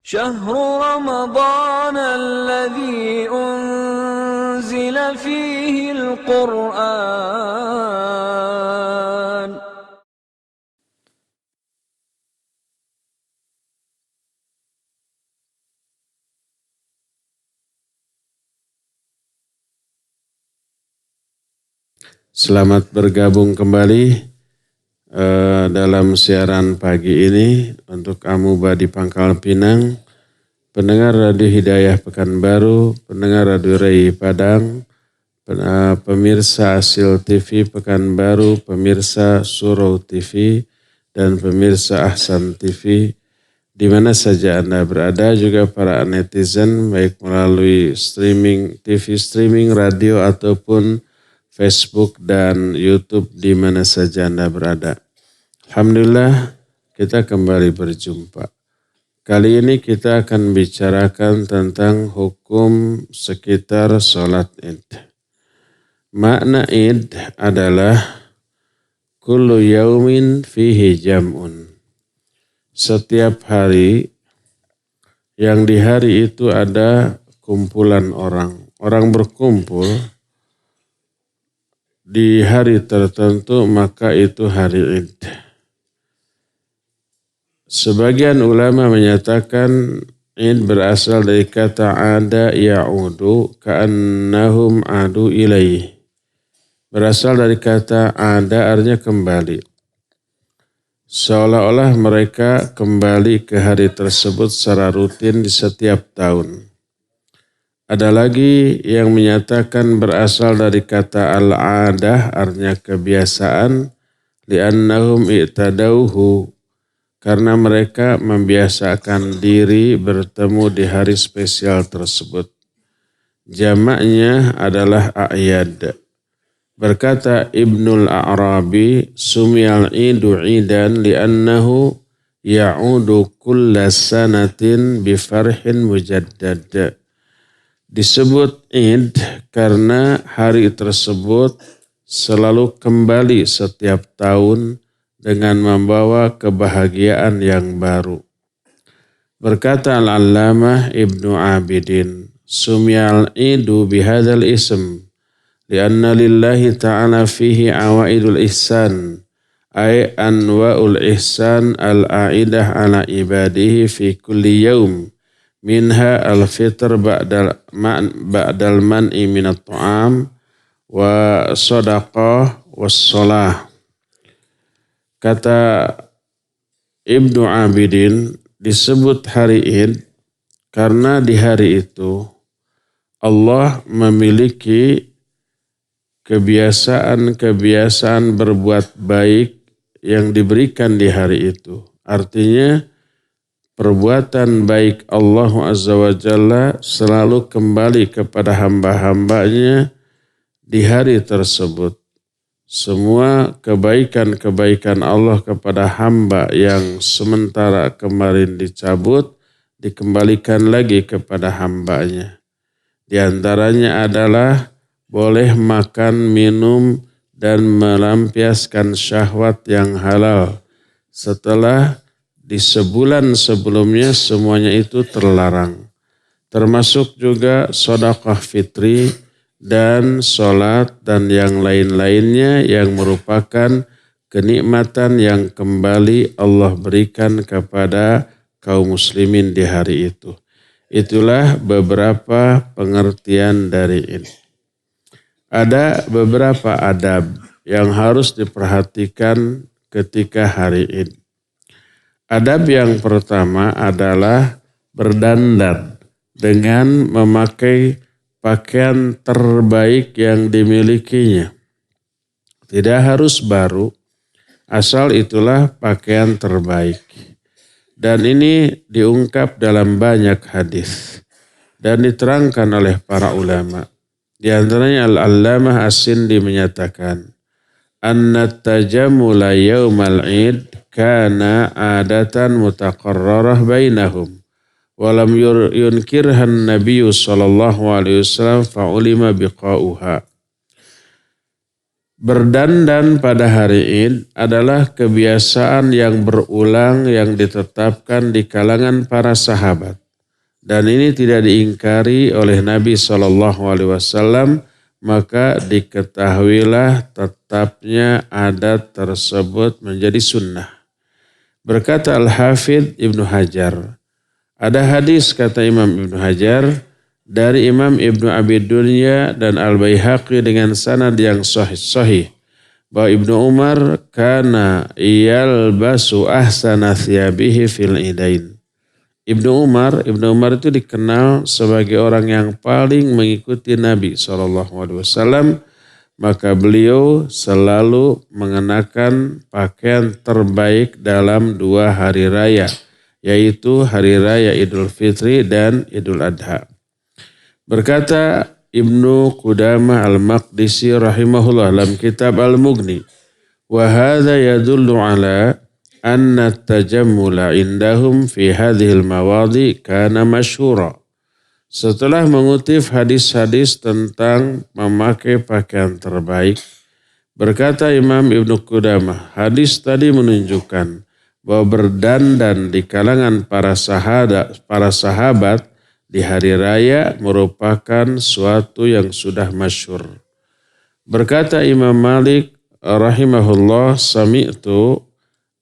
شهر رمضان الذي أنزل فيه القرآن Selamat bergabung kembali dalam siaran pagi ini untuk Amuba di Pangkal Pinang, pendengar Radio Hidayah Pekanbaru, pendengar Radio Rai Padang, pemirsa Asil TV Pekanbaru, pemirsa Surau TV, dan pemirsa Ahsan TV, di mana saja Anda berada, juga para netizen baik melalui streaming TV, streaming radio ataupun Facebook dan YouTube di mana saja Anda berada. Alhamdulillah kita kembali berjumpa. Kali ini kita akan bicarakan tentang hukum sekitar sholat Id. Makna Id adalah kullu yaumin fihi jam'un. Setiap hari yang di hari itu ada kumpulan orang. Orang berkumpul di hari tertentu, maka itu hari Id. Sebagian ulama menyatakan Id berasal dari kata ada ya'udu ka'annahum adu ilaih. Berasal dari kata ada artinya kembali. Seolah-olah mereka kembali ke hari tersebut secara rutin di setiap tahun. Ada lagi yang menyatakan berasal dari kata al-adah, artinya kebiasaan, li'annahum i'tadauhu, karena mereka membiasakan diri bertemu di hari spesial tersebut. Jamaknya adalah a'yad. Berkata Ibnul A'rabi, sumiyal idu idan li'annahu ya'udu kulla sanatin bifarhin mujaddad. Disebut Id karena hari tersebut selalu kembali setiap tahun dengan membawa kebahagiaan yang baru. Berkata Al-Allamah Ibnu Abidin, sumyal idu bihadzal ism lianna lillahi ta'ala fihi awaidul ihsan ay anwa'ul ihsan al-a'idah ala ibadihi fi kulli yaum. Minha al-fitr ba'dal man'i minat ta'am wa sadaqah wa sholah. Kata Ibnu Abidin, disebut hari Id karena di hari itu Allah memiliki kebiasaan berbuat baik yang diberikan di hari itu. Artinya perbuatan baik Allah Azza wa Jalla selalu kembali kepada hamba-hambanya di hari tersebut. Semua kebaikan-kebaikan Allah kepada hamba yang sementara kemarin dicabut, dikembalikan lagi kepada hambanya. Di antaranya adalah boleh makan, minum, dan melampiaskan syahwat yang halal. Setelah di sebulan sebelumnya semuanya itu terlarang. Termasuk juga sedekah fitri dan sholat dan yang lain-lainnya yang merupakan kenikmatan yang kembali Allah berikan kepada kaum muslimin di hari itu. Itulah beberapa pengertian dari ini. Ada beberapa adab yang harus diperhatikan ketika hari Id. Adab yang pertama adalah berdandan dengan memakai pakaian terbaik yang dimilikinya. Tidak harus baru, asal itulah pakaian terbaik. Dan ini diungkap dalam banyak hadis dan diterangkan oleh para ulama. Di antaranya Al-Allamah As-Sindi menyatakan, anna tajammula yaumal Id kana adatan mutaqarrarah bainahum walam yunkirhan nabiyyu sallallahu alaihi wasallam fa'ulima biqa'uha. Berdandan pada hari Id adalah kebiasaan yang berulang yang ditetapkan di kalangan para sahabat. Dan ini tidak diingkari oleh Nabi SAW, maka diketahuilah tetapnya adat tersebut menjadi sunnah. Berkata Al-Hafidh Ibnu Hajar, ada hadis kata Imam Ibnu Hajar, dari Imam Ibnu Abi Dunya dan Al-Baihaqi dengan sanad yang sahih bahwa Ibnu Umar kana yalbasu ahsana thiyabihi fil idain. Ibnu Umar itu dikenal sebagai orang yang paling mengikuti Nabi SAW, maka beliau selalu mengenakan pakaian terbaik dalam 2 hari raya, yaitu hari raya Idul Fitri dan Idul Adha. Berkata Ibnu Qudamah Al-Maqdisi rahimahullah dalam kitab Al-Mughni, wa hadza yadullu ala anna tajammula indahum fi hadhil mawadi kana masyhura. Setelah mengutip hadis-hadis tentang memakai pakaian terbaik, berkata Imam Ibnu Qudamah, hadis tadi menunjukkan bahwa berdandan di kalangan para sahabat di hari raya merupakan suatu yang sudah masyhur. Berkata Imam Malik rahimahullah, sami'tu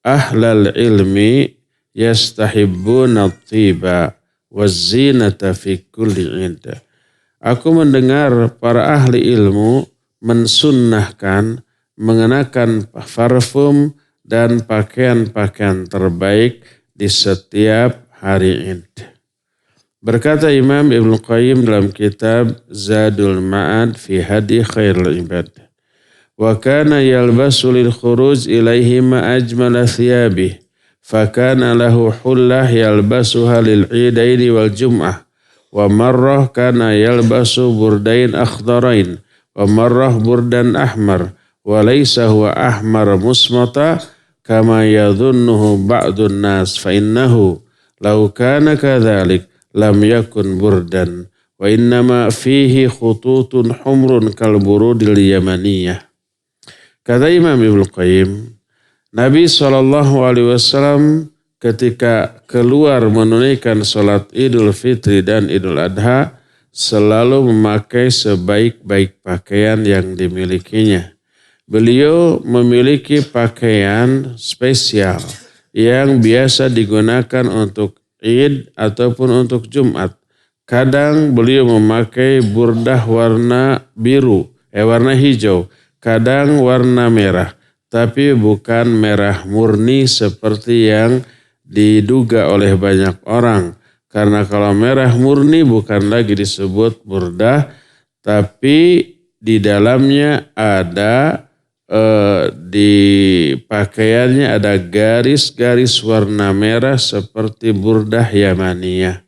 ahlal ilmi yastahibbuna at-tiba waz-zinata fi kulli 'id. Aku mendengar para ahli ilmu mensunnahkan mengenakan parfum dan pakaian-pakaian terbaik di setiap hari Id. Berkata Imam Ibnu Qayyim dalam kitab Zadul Ma'ad fi Hadi Khairul Ibad, wa kana yalbasu lil khuruj ilaihi ma ajmala thiyabih, fa kana lahu hullah yalbasuha lil idaini wal jum'ah, wa marrah kana yalbasu burdain akhdarain, wa marrah burdan ahmar, wa laysa huwa ahmar musmata kama yadhunnuhu ba'dun nas, fa innahu law kana kadhalik lam yakun burdan wa innama fihi khututun humrun kal burudil yamaniyah. Kata Imam Ibnu Qayyim, Nabi SAW ketika keluar menunaikan salat Idul Fitri dan Idul Adha selalu memakai sebaik-baik pakaian yang dimilikinya. Beliau memiliki pakaian spesial yang biasa digunakan untuk Id ataupun untuk Jumat. Kadang beliau memakai burdah warna warna hijau, kadang warna merah, tapi bukan merah murni seperti yang diduga oleh banyak orang. Karena kalau merah murni bukan lagi disebut burdah, tapi di dalamnya ada di pakaiannya ada garis-garis warna merah seperti burdah Yamaniyah.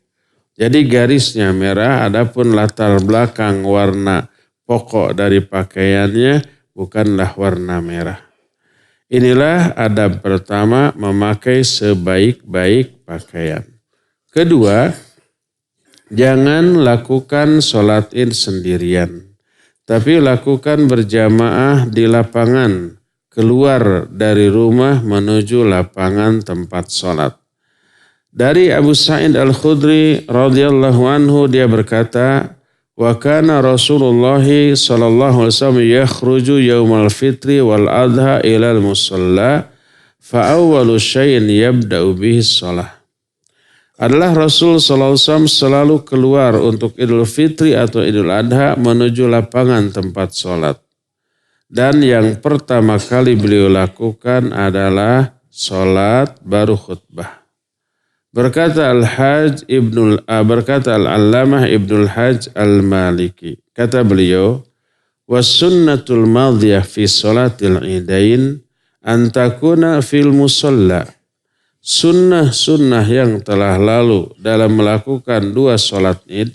Jadi garisnya merah, adapun latar belakang warna pokok dari pakaiannya bukanlah warna merah. Inilah adab pertama, memakai sebaik-baik pakaian. Kedua, jangan lakukan sholat Id sendirian, tapi lakukan berjamaah di lapangan, keluar dari rumah menuju lapangan tempat sholat. Dari Abu Sa'id Al-Khudri radhiyallahu anhu, dia berkata, wa kana Rasulullah sallallahu alaihi wasallam yakhruju yaumal fitri wal adha ilal musalla fa awwalu syai'in yabda'u bihi shalah. Adalah Rasul SAW selalu keluar untuk Idul Fitri atau Idul Adha menuju lapangan tempat sholat. Dan yang pertama kali beliau lakukan adalah sholat baru khutbah. Berkata Al-Allamah Ibnul Hajj Al-Maliki. Kata beliau, was sunnatul madhiyah fi sholatil idain antakuna fil musalla. Sunnah-sunnah yang telah lalu dalam melakukan 2 sholat Id,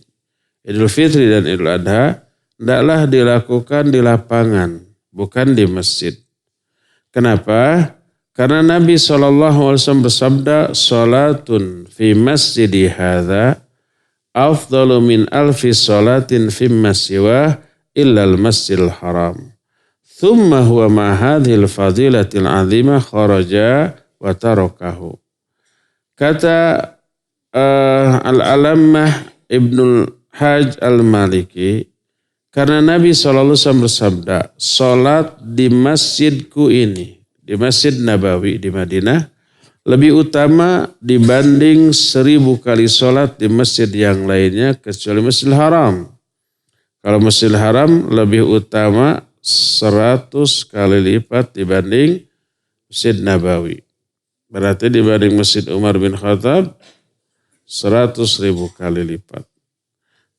Idul Fitri dan Idul Adha, hendaklah dilakukan di lapangan, bukan di masjid. Kenapa? Karena Nabi SAW bersabda, sholatun fi masjidi hadha afdalu min alfi sholatin fi masjiwah illal masjidil haram. thumma huwa ma hadhil fadilatil azimah kharaja wa tarakahu. Kata Al-Alamah Ibnul Hajj Al-Maliki, karena Nabi SAW bersabda, salat di masjidku ini, di Masjid Nabawi di Madinah, lebih utama dibanding 1000 kali salat di masjid yang lainnya kecuali Masjidil Haram. Kalau Masjidil Haram lebih utama 100 kali lipat dibanding Masjid Nabawi. Berarti dibanding Masjid Umar bin Khattab 100.000 kali lipat.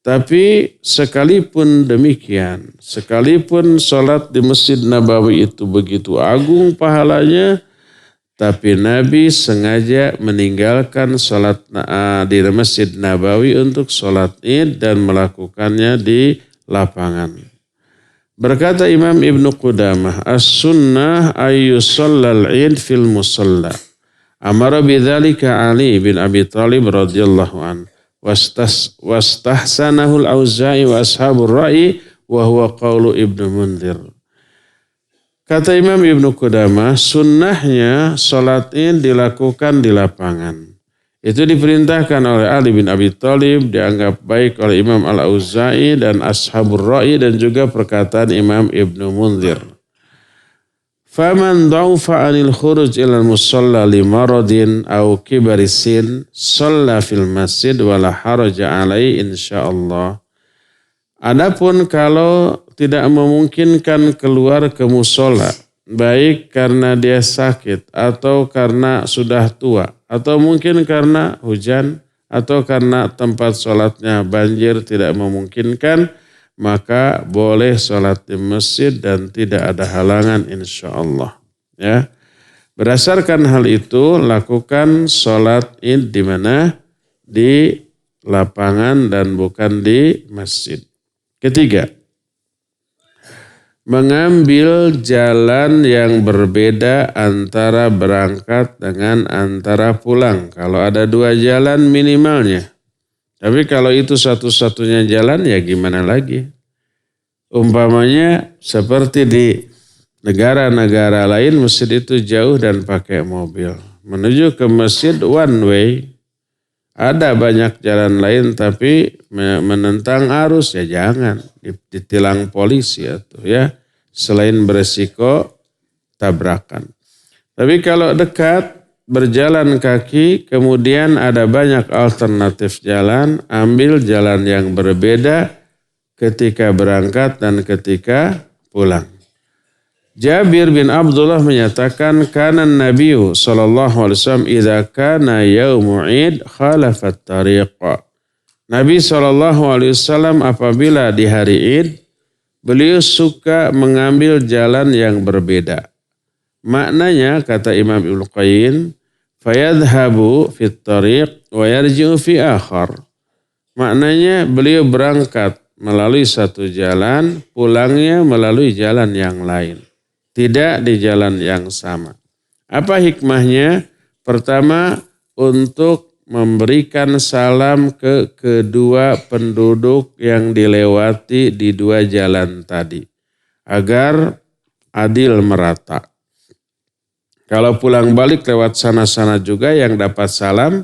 Tapi sekalipun demikian, sekalipun sholat di Masjid Nabawi itu begitu agung pahalanya, tapi Nabi sengaja meninggalkan sholat di Masjid Nabawi untuk sholat Id dan melakukannya di lapangan. Berkata Imam Ibnu Qudamah, as-sunnah ayyusallal Id fil musalla. Amara bidzalika Ali bin Abi Thalib radhiyallahu an. Wastahsanahul Auza'i wa ashabur ra'i wa huwa qaulu Ibnu Munzir. Kata Imam Ibnu Qudamah, sunnahnya salat Id dilakukan di lapangan. Itu diperintahkan oleh Ali bin Abi Thalib, dianggap baik oleh Imam Al-Auza'i dan ashabur ra'i, dan juga perkataan Imam Ibnu Munzir. Faman dhaufa anil khuruj ilal musalla limaradin au kibarisin shalla fil masjid wala haraja alai insyaallah. Adapun kalau tidak memungkinkan keluar ke musalla, baik karena dia sakit atau karena sudah tua atau mungkin karena hujan atau karena tempat sholatnya banjir tidak memungkinkan, maka boleh sholat di masjid dan tidak ada halangan insyaAllah. Ya. Berdasarkan hal itu, lakukan sholat Id di mana? Di lapangan dan bukan di masjid. Ketiga, mengambil jalan yang berbeda antara berangkat dengan antara pulang. Kalau ada 2 jalan minimalnya. Tapi kalau itu satu-satunya jalan ya gimana lagi? Umpamanya seperti di negara-negara lain masjid itu jauh dan pakai mobil. Menuju ke masjid one way. Ada banyak jalan lain tapi menentang arus ya jangan. Ditilang polisi ya. Selain beresiko tabrakan. Tapi kalau dekat, berjalan kaki, kemudian ada banyak alternatif jalan, ambil jalan yang berbeda ketika berangkat dan ketika pulang. Jabir bin Abdullah menyatakan, kanan Nabiyu sallallahu alaihi wasallam idza kana yaumu Id khalafat tariqa. Nabi sallallahu alaihi wasallam apabila di hari Id, beliau suka mengambil jalan yang berbeda. Maknanya kata Imam Ibnu Qayyim, fayadhabu fit tariq wa yarji'u fi akhar. Maknanya beliau berangkat melalui satu jalan, pulangnya melalui jalan yang lain. Tidak di jalan yang sama. Apa hikmahnya? Pertama, untuk memberikan salam ke kedua penduduk yang dilewati di 2 jalan tadi. Agar adil merata. Kalau pulang balik lewat sana-sana juga yang dapat salam,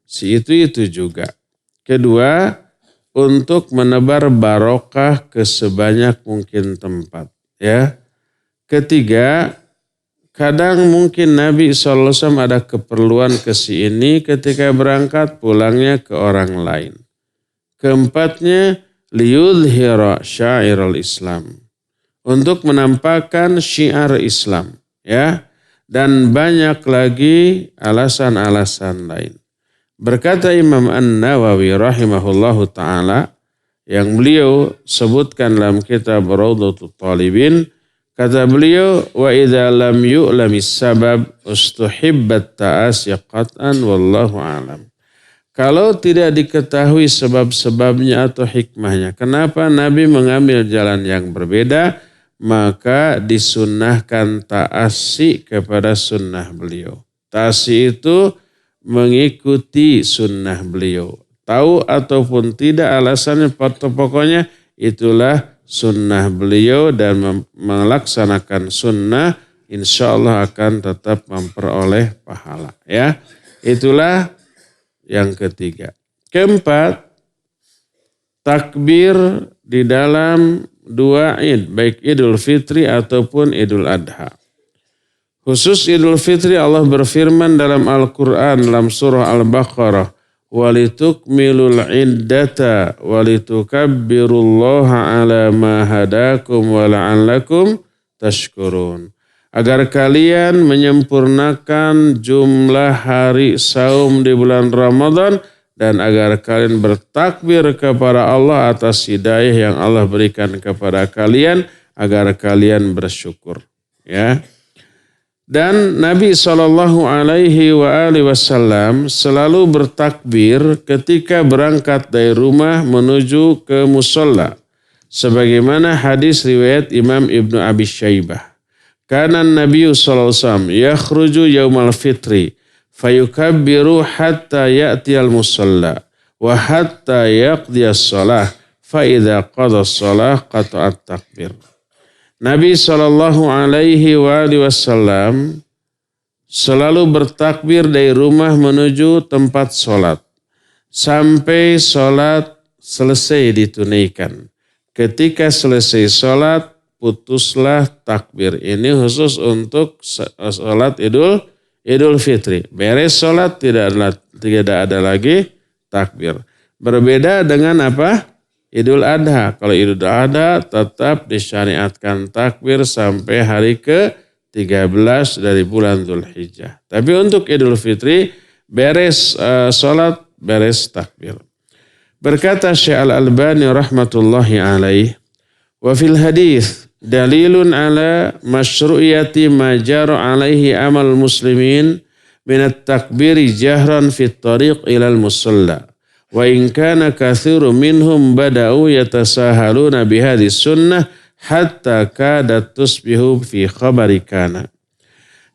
si itu juga. Kedua, untuk menebar barokah ke sebanyak mungkin tempat. Ya. Ketiga, kadang mungkin Nabi SAW ada keperluan ke si ini ketika berangkat, pulangnya ke orang lain. Keempatnya, liyudhira syairul Islam. Untuk menampakkan syiar Islam. Ya. Dan banyak lagi alasan-alasan lain. Berkata Imam An-Nawawi rahimahullahu ta'ala, yang beliau sebutkan dalam kitab Raudhatul Talibin, kata beliau, wa idza lam yu'lamis sabab ustuhibbat ta'asy qat'an wallahu a'lam. Kalau tidak diketahui sebab-sebabnya atau hikmahnya, kenapa Nabi mengambil jalan yang berbeda, maka disunnahkan ta'asy kepada sunnah beliau. Ta'asy itu mengikuti sunnah beliau. Tahu ataupun tidak alasannya, pokoknya itulah sunnah beliau dan melaksanakan sunnah, insya Allah akan tetap memperoleh pahala. Ya, itulah yang ketiga. Keempat, takbir di dalam dua id, baik Idul Fitri ataupun Idul Adha. Khusus Idul Fitri Allah berfirman dalam Al-Quran dalam surah Al-Baqarah, walitukmilul iddata walitukabbirullaha ala ma hadakum wa la'allakum tashkurun. Agar kalian menyempurnakan jumlah hari saum di bulan Ramadan dan agar kalian bertakbir kepada Allah atas hidayah yang Allah berikan kepada kalian agar kalian bersyukur. Ya. Dan Nabi SAW selalu bertakbir ketika berangkat dari rumah menuju ke musola. Sebagaimana hadis riwayat Imam Ibnu Abi Syaibah. Kana Nabi SAW yakhruju yaumal fitri fayukabbiru hatta ya'tiyal musola wa hatta yaqdiyas salah fa idza qada salah qata'at takbir. Nabi SAW selalu bertakbir dari rumah menuju tempat sholat. Sampai sholat selesai ditunaikan. Ketika selesai sholat, putuslah takbir. Ini khusus untuk sholat Idul Fitri. Beres sholat tidak ada lagi takbir. Berbeda dengan apa? Idul Adha. Kalau Idul Adha tetap disyariatkan takbir sampai hari ke-13 dari bulan Dzulhijjah. Tapi untuk Idul Fitri beres sholat, beres takbir. Berkata Syekh Al-Albani rahmatullahi alaih, wa fil hadis dalilun ala masyru'iyati ma jara alaihi amal muslimin minat takbiri jahran fit tariq ilal musalla. Wa in kana katsirun minhum bada'u yatasahaluna bihadis sunnah hatta kadat tusbihu fi khabari kana.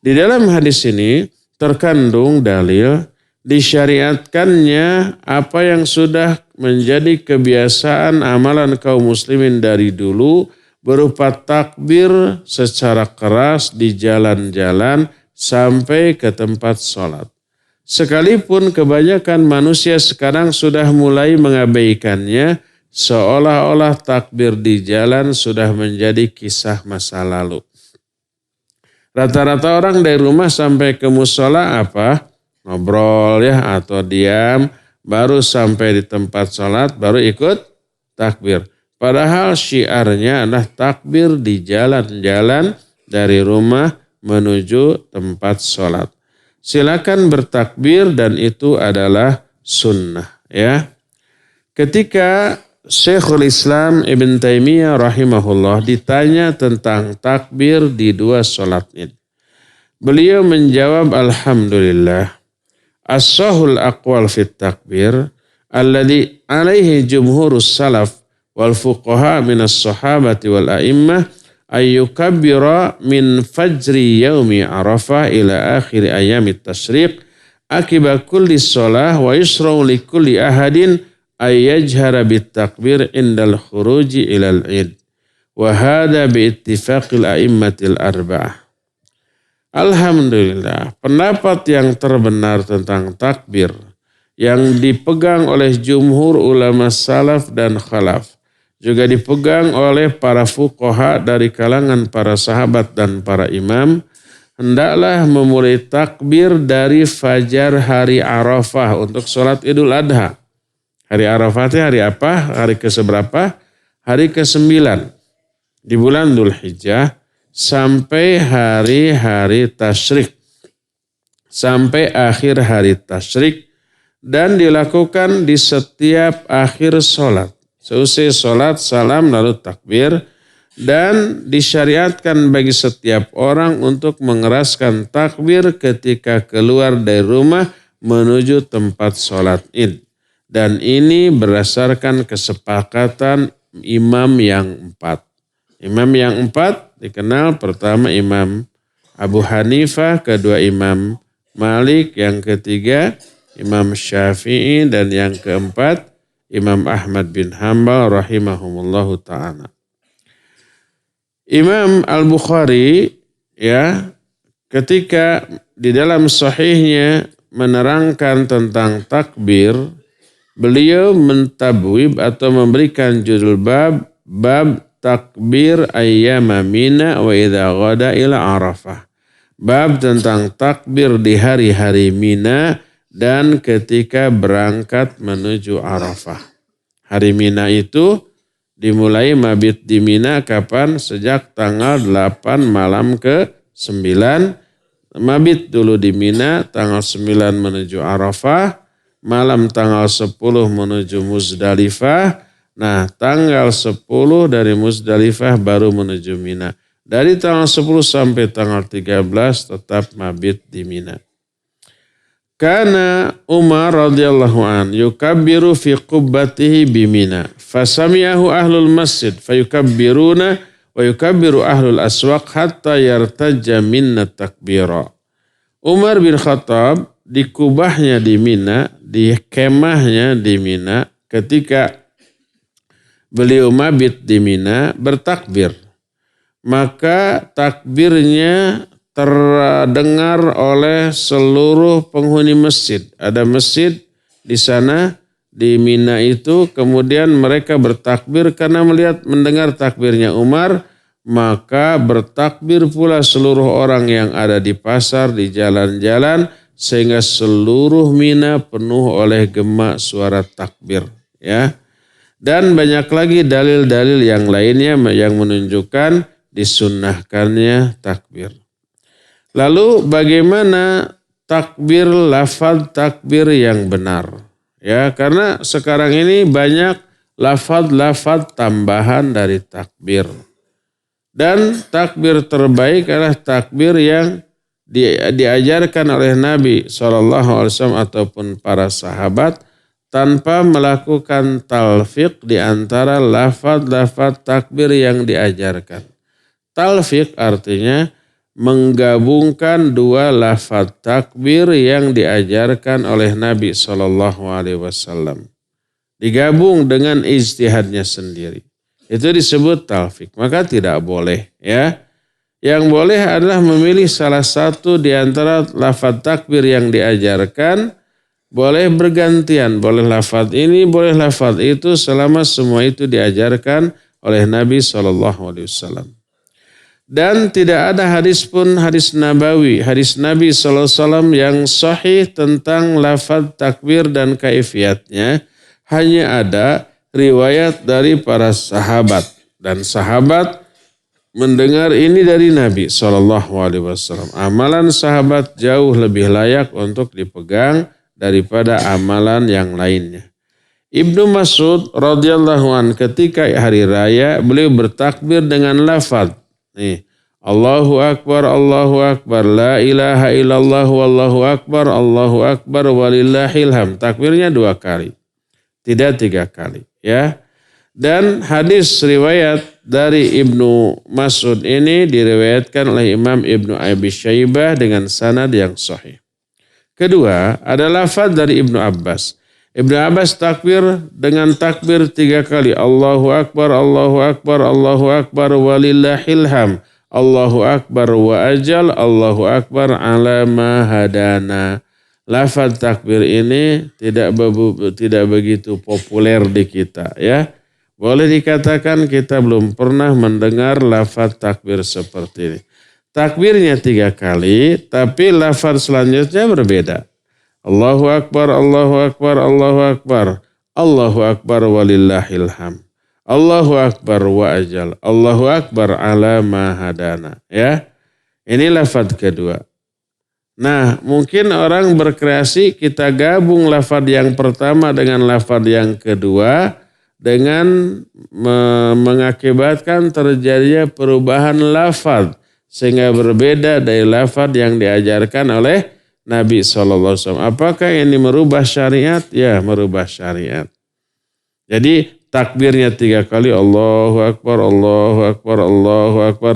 Di dalam hadis ini terkandung dalil disyariatkannya apa yang sudah menjadi kebiasaan amalan kaum muslimin dari dulu berupa takbir secara keras di jalan-jalan sampai ke tempat sholat. Sekalipun kebanyakan manusia sekarang sudah mulai mengabaikannya, seolah-olah takbir di jalan sudah menjadi kisah masa lalu. Rata-rata orang dari rumah sampai ke musola apa? Ngobrol ya atau diam, baru sampai di tempat sholat, baru ikut takbir. Padahal syiarnya adalah takbir di jalan-jalan dari rumah menuju tempat sholat. Silakan bertakbir dan itu adalah sunnah. Ya. Ketika Syekhul Islam Ibn Taimiyah rahimahullah ditanya tentang takbir di dua sholat id, beliau menjawab, alhamdulillah, as-sahul aqwal fit takbir alladhi alaihi jumhurus salaf wal fuqaha minas sahabati wal a'immah ayyukabbira min fajri yaumi arafah ila akhir ayamit tashriq akiba kulli sholah wa yusra'u li kulli ahadin ayyajhara bit takbir indal khuruji ilal id wa hadha bi ittifaqil a'immatil arba'ah. Alhamdulillah, pendapat yang terbenar tentang takbir yang dipegang oleh jumhur ulama salaf dan khalaf, juga dipegang oleh para fuqaha dari kalangan para sahabat dan para imam, hendaklah memulai takbir dari fajar hari Arafah untuk sholat Idul Adha. Hari Arafah itu hari apa? Hari ke-seberapa? Hari ke-9 di bulan Dzulhijjah sampai hari-hari tasyrik. Sampai akhir hari tasyrik dan dilakukan di setiap akhir sholat. Seusai sholat, salam, lalu takbir. Dan disyariatkan bagi setiap orang untuk mengeraskan takbir ketika keluar dari rumah menuju tempat sholat id. Dan ini berdasarkan kesepakatan imam yang 4. Imam yang 4 dikenal pertama Imam Abu Hanifah, kedua Imam Malik, yang ketiga Imam Syafi'i, dan yang keempat Imam Ahmad bin Hanbal rahimahumullahu ta'ala. Imam Al-Bukhari ya ketika di dalam sahihnya menerangkan tentang takbir, beliau mentabwib atau memberikan judul bab takbir ayyama Mina wa idza ghada ila Arafah. Bab tentang takbir di hari-hari Mina dan ketika berangkat menuju Arafah. Hari Mina itu dimulai mabit di Mina kapan? Sejak tanggal 8 malam ke 9. Mabit dulu di Mina, tanggal 9 menuju Arafah, malam tanggal 10 menuju Muzdalifah. Nah, tanggal 10 dari Muzdalifah baru menuju Mina. Dari tanggal 10 sampai tanggal 13 tetap mabit di Mina. Kana Umar radhiyallahu an yukabbiru fi qubbatihi bi Mina. Fasami'ahu ahlul masjid fayukabbiruna wa yukabbiru ahlul aswaq hatta yartajja minna takbira. Umar bin Khattab di kubahnya di Mina, di kemahnya di Mina, ketika beliau mabit di Mina bertakbir. Maka takbirnya terdengar oleh seluruh penghuni masjid. Ada masjid di sana di Mina itu, kemudian mereka bertakbir karena mendengar takbirnya Umar, maka bertakbir pula seluruh orang yang ada di pasar, di jalan-jalan, sehingga seluruh Mina penuh oleh gema suara takbir, ya. Dan banyak lagi dalil-dalil yang lainnya yang menunjukkan disunnahkannya takbir. Lalu bagaimana takbir, lafaz takbir yang benar? Ya, karena sekarang ini banyak lafaz-lafaz tambahan dari takbir. Dan takbir terbaik adalah takbir yang diajarkan oleh Nabi SAW ataupun para sahabat tanpa melakukan talfiq di antara lafaz-lafaz takbir yang diajarkan. Talfiq artinya menggabungkan dua lafaz takbir yang diajarkan oleh Nabi SAW. Digabung dengan ijtihadnya sendiri. Itu disebut talfiq. Maka tidak boleh, ya. Yang boleh adalah memilih salah satu di antara lafaz takbir yang diajarkan. Boleh bergantian, boleh lafaz ini, boleh lafaz itu, selama semua itu diajarkan oleh Nabi SAW. Dan tidak ada hadis pun, hadis nabawi, hadis Nabi SAW yang sahih tentang lafaz takbir dan kaifiatnya. Hanya ada riwayat dari para sahabat. Dan sahabat mendengar ini dari Nabi SAW. Amalan sahabat jauh lebih layak untuk dipegang daripada amalan yang lainnya. Ibnu Mas'ud radhiyallahu an ketika hari raya beliau bertakbir dengan lafaz. Nih, Allahu Akbar, la ilaha illallah, wallahu akbar, walillahil hamd. Takbirnya 2 kali, tidak 3 kali, ya. Dan hadis riwayat dari Ibnu Mas'ud ini diriwayatkan oleh Imam Ibnu Abi Syaibah dengan sanad yang sahih. Kedua, ada lafaz dari Ibnu Abbas. Ibnu Abbas takbir dengan takbir 3 kali. Allahu Akbar, walillahil hamd. Allahu Akbar wa ajal, Allahu Akbar ala ma hadana. Lafaz takbir ini tidak begitu populer di kita, ya. Boleh dikatakan kita belum pernah mendengar lafaz takbir seperti ini. Takbirnya 3 kali, tapi lafaz selanjutnya berbeda. Allahu Akbar, Allahu Akbar walillahil hamd. Allahu Akbar wa ajal, Allahu Akbar ala ma hadana. Ya, ini lafaz kedua. Nah, mungkin orang berkreasi kita gabung lafaz yang pertama dengan lafaz yang kedua dengan mengakibatkan terjadinya perubahan lafaz sehingga berbeda dari lafaz yang diajarkan oleh Nabi SAW. Apakah ini merubah syariat? Ya, merubah syariat. Jadi takbirnya 3 kali, Allahu Akbar,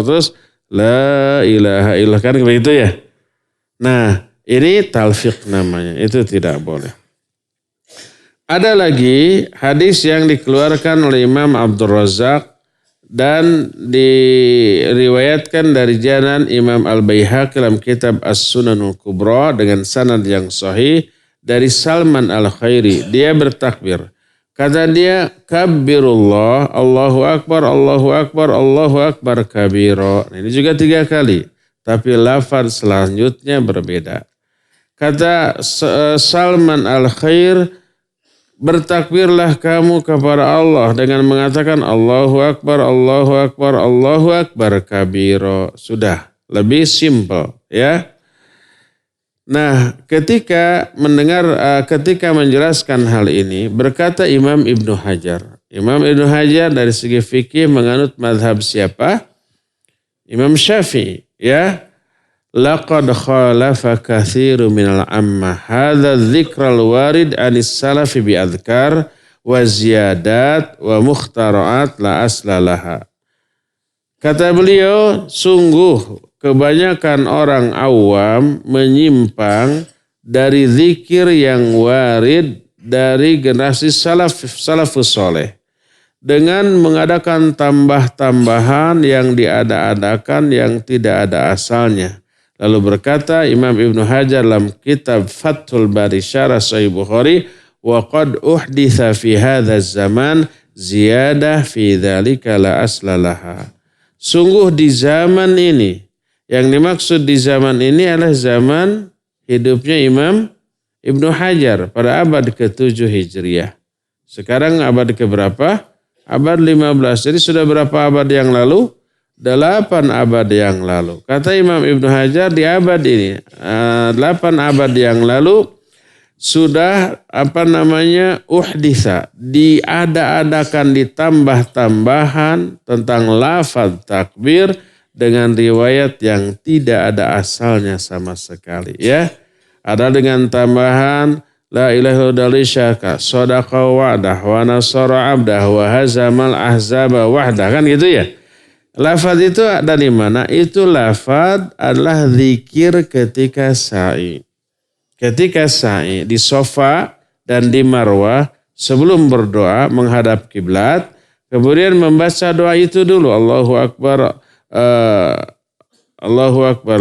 terus la ilaha illallah, kan begitu ya. Nah, ini talfiq namanya, itu tidak boleh. Ada lagi hadis yang dikeluarkan oleh Imam Abdul Razak Dan diriwayatkan dari jalan Imam Al-Baihaqi dalam kitab As-Sunanul Kubra dengan sanad yang sahih dari Salman Al-Khairi. Dia bertakbir. Kata dia, kabbirullah, Allahu Akbar, Allahu Akbar, Allahu Akbar kabiro. Ini juga 3 kali. Tapi lafaz selanjutnya berbeda. Kata Salman Al-Khair, bertakbirlah kamu kepada Allah dengan mengatakan Allahu Akbar, Allahu Akbar, Allahu Akbar kabiro. Sudah, lebih simpel ya. Nah, ketika menjelaskan hal ini, berkata Imam Ibnu Hajar. Imam Ibnu Hajar dari segi fikih menganut madhab siapa? Imam Syafi'i ya. Laqad khalafa katsiru minal ammah hadza dzikral warid anis salafi bi adhkar wa ziyadat wa mukhtara'at la aslalaha. Kata beliau, sungguh kebanyakan orang awam menyimpang dari zikir yang warid dari generasi salafus saleh dengan mengadakan tambah-tambahan yang diada-adakan yang tidak ada asalnya. Lalu berkata Imam Ibnu Hajar dalam kitab Fathul Bari Syarah Sahih Bukhari, wa qad uhditha fi hadzal zaman ziyadah fi dzalika la aslalaha. Sungguh di zaman ini, yang dimaksud di zaman ini adalah zaman hidupnya Imam Ibnu Hajar pada abad ke-7 Hijriah. Sekarang abad ke-berapa? Abad 15. Jadi sudah berapa abad yang lalu? 8 abad yang lalu. Kata Imam Ibnu Hajar di abad ini, 8 abad yang lalu sudah uhditha, diada-adakan, ditambah-tambahan tentang lafaz takbir dengan riwayat yang tidak ada asalnya sama sekali ya. Ada dengan tambahan la ilaha illallah syaka sadaqa wa'dah wa nasara 'abdah wa hazamal ahzaba wahdah, kan gitu ya. Lafaz itu dari mana? Itu lafaz adalah zikir ketika sa'i. Ketika sa'i di Safa dan di Marwah sebelum berdoa menghadap kiblat, kemudian membaca doa itu dulu. Allahu Akbar, Allahu Akbar,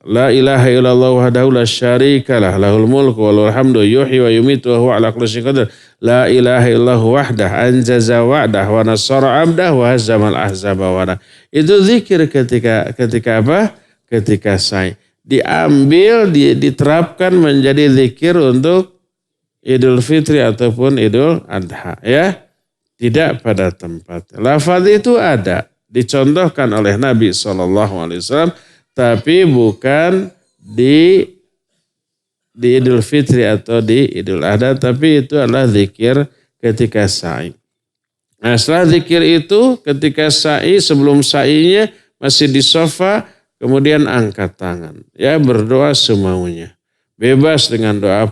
la ilaha illallah wahdahu la syarikalah, lahul mulku walahul hamdu yuhyi wa yumitu wa huwa ala kulli syai'in qadir. La ilaha illallah wahdah anjaza wa'dah wa nasara 'abdah wa hazamal ahzaba wa'dah. Itu zikir ketika apa? Ketika sa'i. Diambil, diterapkan menjadi zikir untuk Idul Fitri ataupun Idul Adha ya. Tidak pada tempat. Lafaz itu ada, dicontohkan oleh Nabi SAW, tapi bukan di Idul Fitri atau di Idul Adha, tapi itu adalah zikir ketika sa'i. Nah, setelah zikir itu ketika sa'i, sebelum sa'inya masih di Safa, kemudian angkat tangan, ya, berdoa semaunya, bebas dengan doa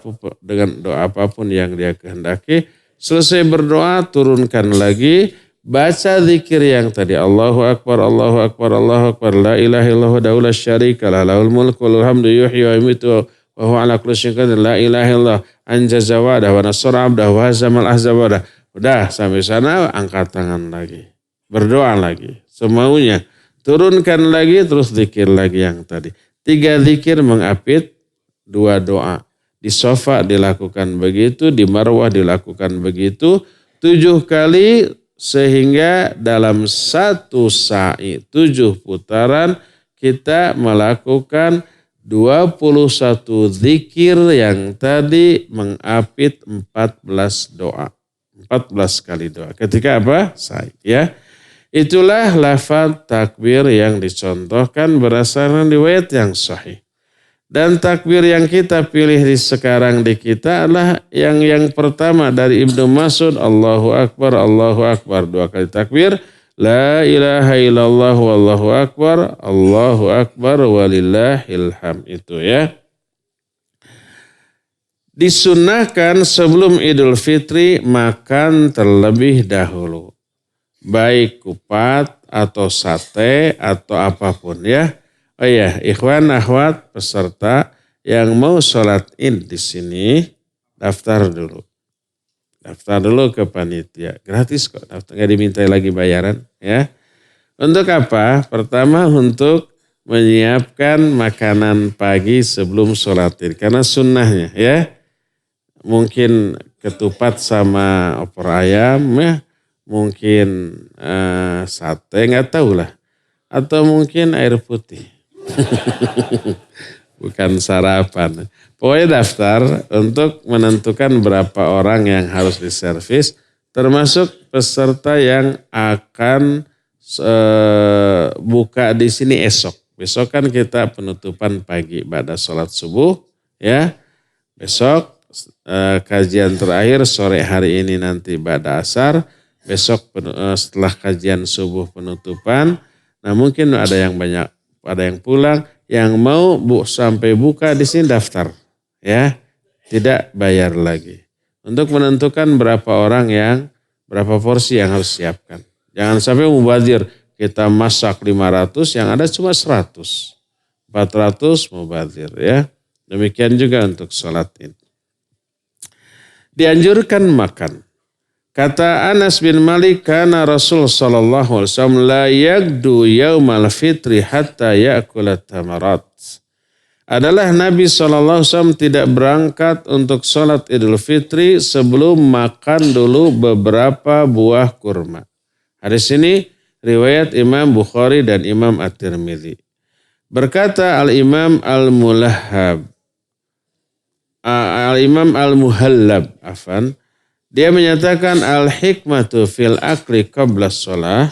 apapun yang dia kehendaki. Selesai berdoa, turunkan lagi, baca zikir yang tadi, Allahu Akbar, Allahu Akbar, Allahu Akbar, la ilaha illallah wahdahu la syarikalah, lahul mulku walahul hamdu yuhyi wa yumiitu wa huwa ala kulli syai'in qadir, la ilaha illallah anjaza wa'dah wa nasara 'abdah wa hazamal ahzaba wa'dah. Udah sampai sana, angkat tangan lagi, berdoa lagi semaunya, turunkan lagi, terus zikir lagi yang tadi. 3 zikir mengapit 2 doa. Di Safa dilakukan begitu, di Marwah dilakukan begitu 7 kali, sehingga dalam 1 sa'i 7 putaran kita melakukan 21 zikir yang tadi mengapit 14 doa. 14 kali doa. Ketika apa? Sa'i ya. Itulah lafaz takbir yang dicontohkan berdasarkan riwayat yang sahih. Dan takbir yang kita pilih sekarang di kita adalah yang pertama dari Ibnu Mas'ud, Allahu Akbar, Allahu Akbar. 2 kali takbir. La ilaha illallah wallahu akbar, Allahu Akbar walillahil hamd. Itu ya. Disunnahkan sebelum Idul Fitri makan terlebih dahulu. Baik kupat atau sate atau apapun ya. Oh iya, ikhwan, akhwat, peserta yang mau sholat id di sini, daftar dulu. Daftar dulu ke panitia. Gratis kok, daftar, nggak dimintai lagi bayaran. Ya. Untuk apa? Pertama untuk menyiapkan makanan pagi sebelum sholat id. Karena sunnahnya ya. Mungkin ketupat sama opor ayam ya. Mungkin sate, nggak tahu lah. Atau mungkin air putih. Bukan sarapan. Pokoknya daftar untuk menentukan berapa orang yang harus diservis, termasuk peserta yang akan buka di sini esok. Besok kan kita penutupan pagi pada sholat subuh, ya. Besok kajian terakhir sore hari ini nanti pada asar. Besok setelah kajian subuh penutupan. Nah mungkin ada yang banyak, ada yang pulang, yang mau sampai buka di sini daftar, ya, tidak bayar lagi. Untuk menentukan berapa orang yang, berapa porsi yang harus siapkan. Jangan sampai mubazir, kita masak 500, yang ada cuma 100, 400 mubazir, ya. Demikian juga untuk sholat id. Dianjurkan makan. Kata Anas bin Malik, kana Rasul sallallahu alaihi wasallam la yagdu yaumal fitri hatta ya'kula tamarat. Adalah Nabi sallallahu alaihi wasallam tidak berangkat untuk salat Idul Fitri sebelum makan dulu beberapa buah kurma. Hadis ini riwayat Imam Bukhari dan Imam At-Tirmidzi. Berkata Al-Imam Al-Mulahhab, Al-Imam Al-Muhallab, dia menyatakan al-hikmatu fil akli qabla shalah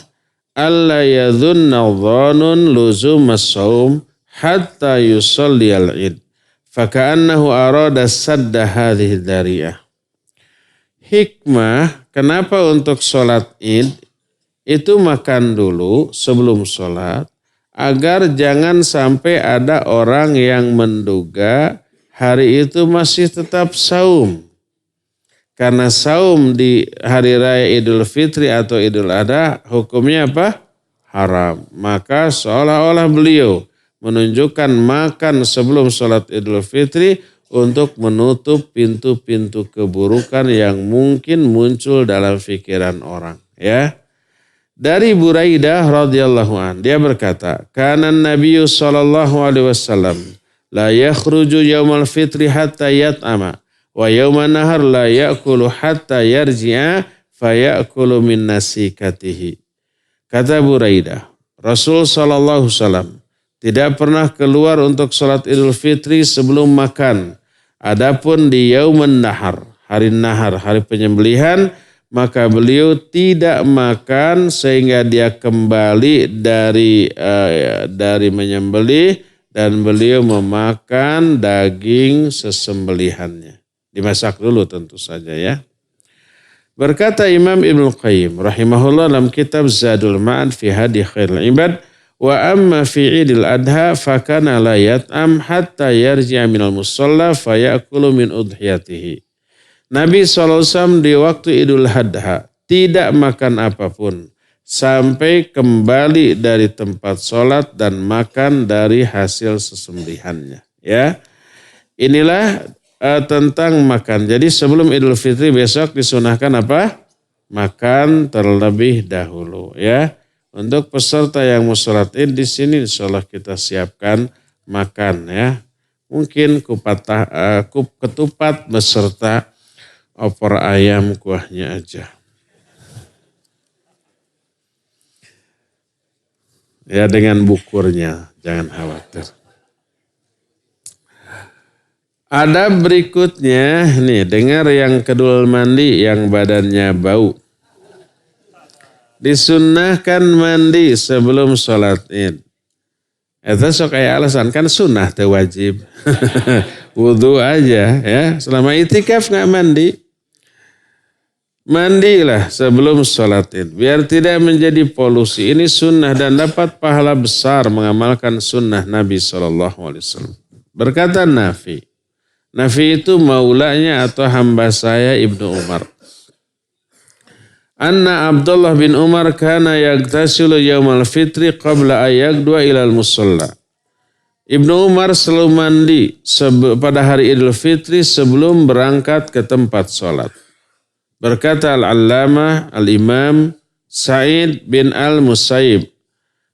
alla yadhunna dhanun luzum as-saum hatta yusalli al-id. Faka'annahu arada sadda hadhihi dhariyah. Hikmah kenapa untuk sholat id itu makan dulu sebelum sholat agar jangan sampai ada orang yang menduga hari itu masih tetap saum. Karena saum di hari raya Idul Fitri atau Idul Adha hukumnya apa? Haram. Maka seolah-olah beliau menunjukkan makan sebelum sholat Idul Fitri untuk menutup pintu-pintu keburukan yang mungkin muncul dalam pikiran orang. Ya. Dari Buraidah radhiyallahu an, dia berkata, "Kana Nabi sallallahu alaihi wasallam la yakhruju yaumal fitri hatta yat'ama. Wa yawman nahar la ya'kulu hatta yarji'a faya'kulu min nasikatihi." Kata Buraidah, Rasul sallallahu alaihi wasallam tidak pernah keluar untuk salat Idul Fitri sebelum makan. Adapun di yauman nahar, hari penyembelihan, maka beliau tidak makan sehingga dia kembali dari menyembelih dan beliau memakan daging sesembelihannya. Dimasak dulu tentu saja ya. Berkata Imam Ibnu Qayyim rahimahullah dalam kitab Zadul Ma'ad fi Hadi Khairul Ibad, wa amma fi Idul Adha fakana la yat'am hatta yarji'a minal musalla fayakulu min udhiyatihi. Nabi SAW di waktu Idul Adha tidak makan apapun sampai kembali dari tempat sholat dan makan dari hasil sesembelihannya. Ya, inilah tentang makan. Jadi sebelum Idul Fitri besok disunahkan apa? Makan terlebih dahulu. Ya, untuk peserta yang mau sholat id di sini, insyaallah kita siapkan makan. Ya, mungkin ketupat beserta opor ayam kuahnya aja. Ya, dengan bukurnya, jangan khawatir. Ada berikutnya, nih dengar yang kedul mandi yang badannya bau. Disunnahkan mandi sebelum sholat id. Itu sok kayak alasan, kan sunnah teh wajib. Wudu aja ya, selama itikaf nggak mandi. Mandilah sebelum sholat id, biar tidak menjadi polusi. Ini sunnah dan dapat pahala besar mengamalkan sunnah Nabi SAW. Berkata Nafi. Nafi itu maulanya atau hamba saya Ibnu Umar. Anna Abdullah bin Umar kana yagtasilu yaumal fitri qabla ayagdua ilal musalla. Ibnu Umar selalu mandi pada hari Idul Fitri sebelum berangkat ke tempat sholat. Berkata Al-Allamah Al-Imam Sa'id bin Al-Musayyib,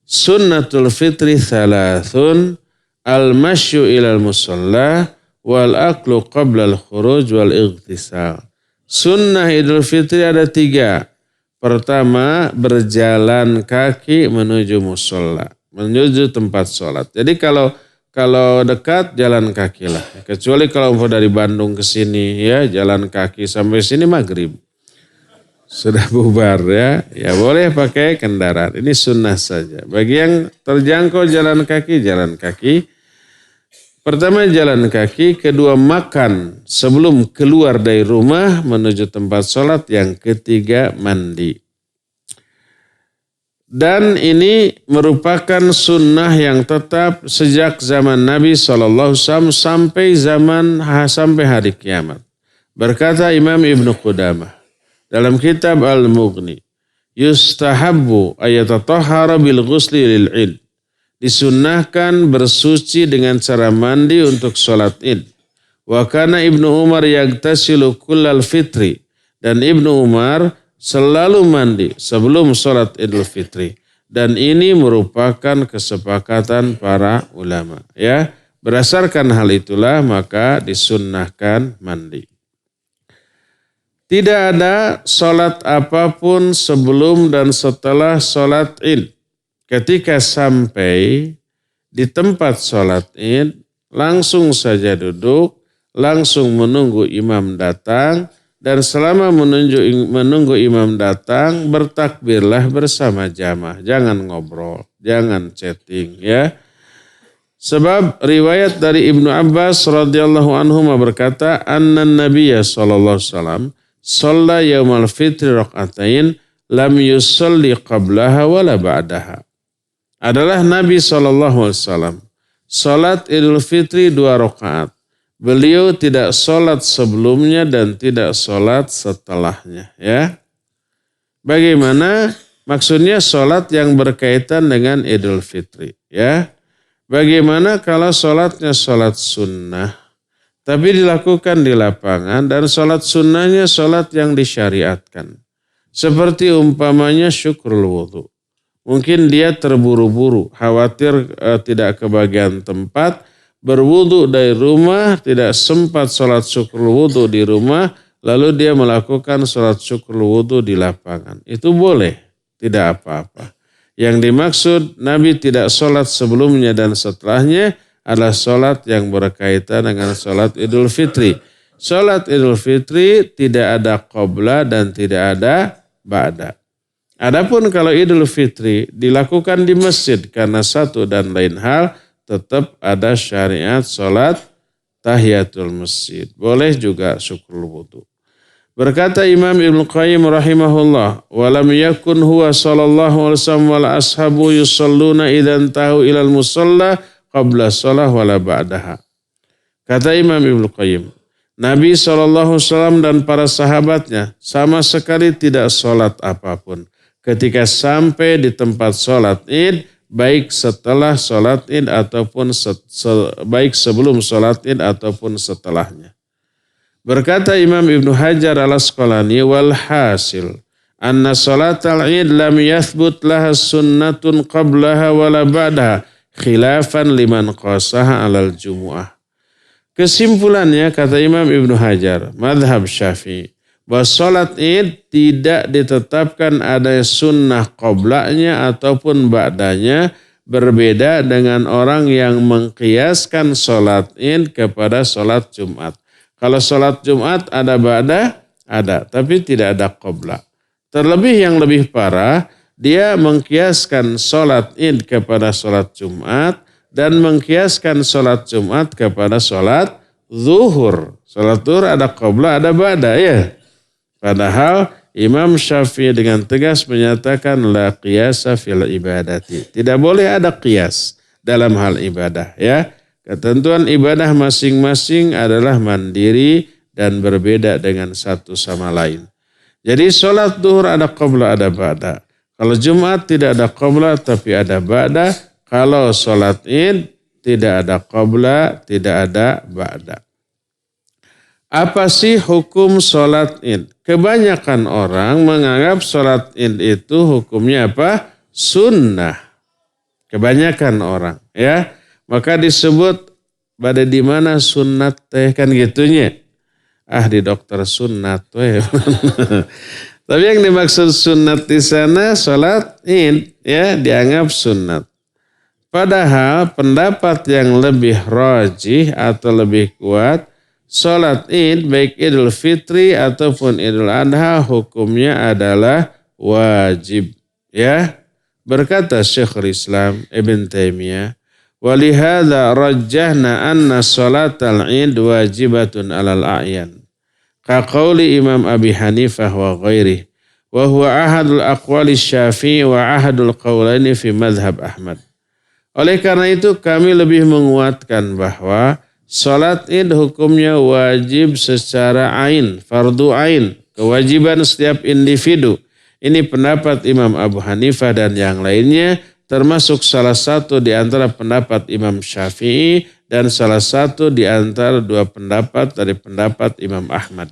sunnatul fitri thalathun, al-masyu ilal musalla, wal aklu qabla al-khuruj wal ightisal. Sunnah Idul Fitri ada 3. Pertama, berjalan kaki menuju musalla, menuju tempat sholat. Jadi kalau dekat jalan kaki lah. Kecuali kalau mau dari Bandung ke sini ya jalan kaki sampai sini maghrib. Sudah bubar ya. Ya boleh pakai kendaraan. Ini sunnah saja. Bagi yang terjangkau jalan kaki. Pertama jalan kaki, kedua makan sebelum keluar dari rumah menuju tempat sholat, yang ketiga mandi. Dan ini merupakan sunnah yang tetap sejak zaman Nabi SAW sampai hari kiamat. Berkata Imam Ibnu Qudamah dalam kitab Al-Mughni, yustahabbu ayatatahhara bil ghusli lil id. Disunnahkan bersuci dengan cara mandi untuk sholat id. Wa kana Ibnu Umar yagtasilu kullal fitri. Dan Ibnu Umar selalu mandi sebelum sholat Idul Fitri. Dan ini merupakan kesepakatan para ulama. Ya, berdasarkan hal itulah maka disunnahkan mandi. Tidak ada sholat apapun sebelum dan setelah sholat id. Ketika sampai di tempat sholat id, langsung saja duduk, langsung menunggu imam datang, dan selama menunggu imam datang, bertakbirlah bersama jamaah. Jangan ngobrol, jangan chatting ya. Sebab riwayat dari Ibnu Abbas radhiyallahu anhu berkata, anna Nabiyya sallallahu alaihi wasallam shalla yaumal fitri rak'atain lam yusalli qablaha wala ba'daha. Adalah Nabi SAW. Salat Idul Fitri 2 rakaat. Beliau tidak salat sebelumnya dan tidak salat setelahnya. Ya, bagaimana? Maksudnya salat yang berkaitan dengan Idul Fitri. Ya, bagaimana kalau salatnya salat sunnah, tapi dilakukan di lapangan, dan salat sunnahnya salat yang disyariatkan. Seperti umpamanya syukrul wudhu. Mungkin dia terburu-buru, khawatir tidak kebagian tempat, berwudu dari rumah, tidak sempat sholat syukur wudu di rumah, lalu dia melakukan sholat syukur wudu di lapangan. Itu boleh, tidak apa-apa. Yang dimaksud Nabi tidak sholat sebelumnya dan setelahnya adalah sholat yang berkaitan dengan sholat Idul Fitri. Sholat Idul Fitri tidak ada qabla dan tidak ada ba'da. Adapun kalau Idul Fitri dilakukan di masjid karena satu dan lain hal, tetap ada syariat sholat tahiyatul masjid. Boleh juga syukur wudu. Berkata Imam Ibnu Qayyim rahimahullah, walam yakun huwa sallallahu alaihi wasallam wal ashabu yusalluna idan tahu ilal musalla qabla shalah wala ba'daha. Kata Imam Ibnu Qayyim, Nabi SAW dan para sahabatnya sama sekali tidak sholat apapun ketika sampai di tempat sholat id, baik setelah sholat id ataupun baik sebelum sholat id ataupun setelahnya. Berkata Imam Ibnu Hajar al-Asqalani, wal hasil anna sholatal id lam yathbut laha sunnatun qablaha wala ba'daha khilafan liman qasaha alal jumu'ah. Kesimpulannya kata Imam Ibnu Hajar, madhab Syafi'i, bahwa sholat id tidak ditetapkan ada sunnah qoblanya ataupun ba'danya, berbeda dengan orang yang mengkiaskan sholat id kepada sholat Jumat. Kalau sholat Jumat ada ba'da, ada, tapi tidak ada qobla. Terlebih yang lebih parah, dia mengkiaskan sholat id kepada sholat Jumat dan mengkiaskan sholat Jumat kepada sholat zuhur. Sholat zuhur ada qobla, ada ba'da ya. Padahal Imam Syafi'i dengan tegas menyatakan la qiyasa fil ibadati. Tidak boleh ada qiyas dalam hal ibadah ya. Ketentuan ibadah masing-masing adalah mandiri dan berbeda dengan satu sama lain. Jadi sholat zuhur ada qabla ada ba'da. Kalau Jumat tidak ada qabla tapi ada ba'da. Kalau sholat id tidak ada qabla, tidak ada ba'da. Apa sih hukum sholat id? kebanyakan orang menganggap sholat id itu hukumnya apa? Sunnah. Kebanyakan orang, ya. Maka disebut pada di mana sunnat teh kan gitunya. Di dokter sunnat weh. Tapi yang dimaksud sunnat di sana sholat id, ya, dianggap sunnat. Padahal pendapat yang lebih rajih atau lebih kuat, sholat id baik Idul Fitri ataupun Idul Adha hukumnya adalah wajib. Ya, berkata Syekhul Islam Ibn Taimiyah, walihada rajjahna anna sholatal id wajibatun alal a'yan. Kaqauli Imam Abi Hanifah wa ghairih. Wa huwa ahadul aqwali Syafi'i wa ahadul qawlaini fi madhab Ahmad. Oleh karena itu kami lebih menguatkan bahwa salat id hukumnya wajib secara ain, fardu ain, kewajiban setiap individu. Ini pendapat Imam Abu Hanifah dan yang lainnya, termasuk salah satu di antara pendapat Imam Syafi'i dan salah satu di antara dua pendapat dari pendapat Imam Ahmad.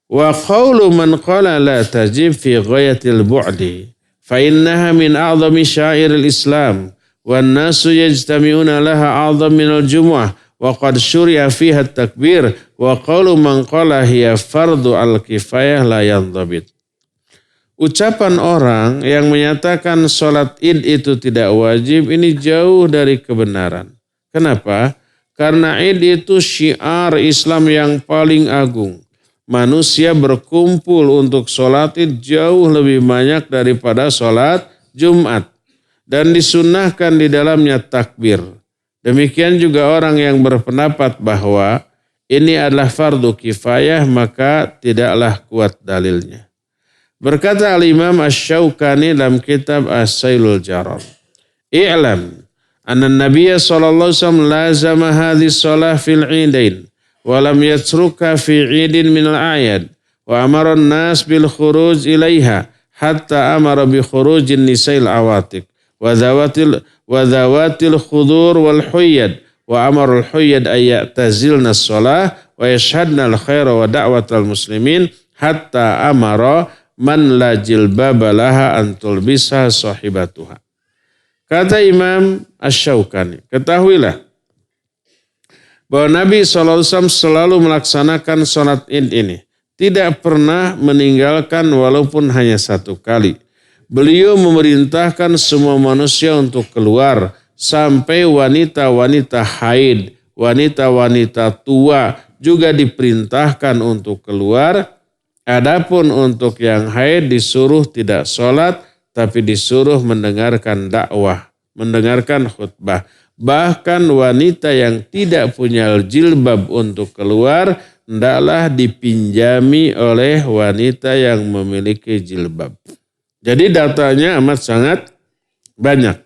Wa qawlu man qala la tajib fi ghayatil bu'di fa innaha min a'zami syairil Islam wan nasu yajtami'una laha a'zam minal jumu'ah wa qad syuri'a fiha at-takbir wa qawlu man qala hiya fardu al-kifayah la yandhabit. Ucapan orang yang menyatakan sholat id itu tidak wajib ini jauh dari kebenaran. Kenapa? Karena id itu syiar Islam yang paling agung. Manusia berkumpul untuk sholat id jauh lebih banyak daripada sholat Jumat. Dan disunnahkan di dalamnya takbir. Demikian juga orang yang berpendapat bahwa ini adalah fardu kifayah maka tidaklah kuat dalilnya. Berkata Al-Imam Asy-Syaukani dalam kitab As-Sailul Jarar. I'lam anna Nabiya sallallahu alaihi wasallam lazama hadhihi shalah fil 'idain wa lam yatruka fi 'idin min al-a'yad wa amara an-nas bil khuruj ilaiha hatta amara bi khurujin nisa'il awatiq wa dhawatil khudur wal huyyad wa amara al-huyyad ay ya'tazilna as-shalah wa yashhadna al-khaira wa da'watal muslimin hatta amara man la jilbaba laha antul bisa sahibatuha. Kata Imam Asy-Syaukani, ketahuilah bahwa Nabi SAW selalu melaksanakan sholat id ini. Tidak pernah meninggalkan walaupun hanya satu kali. Beliau memerintahkan semua manusia untuk keluar sampai wanita-wanita haid, wanita-wanita tua juga diperintahkan untuk keluar. Adapun untuk yang haid disuruh tidak sholat, tapi disuruh mendengarkan dakwah, mendengarkan khutbah. Bahkan wanita yang tidak punya jilbab untuk keluar, hendaklah dipinjami oleh wanita yang memiliki jilbab. Jadi datanya amat sangat banyak.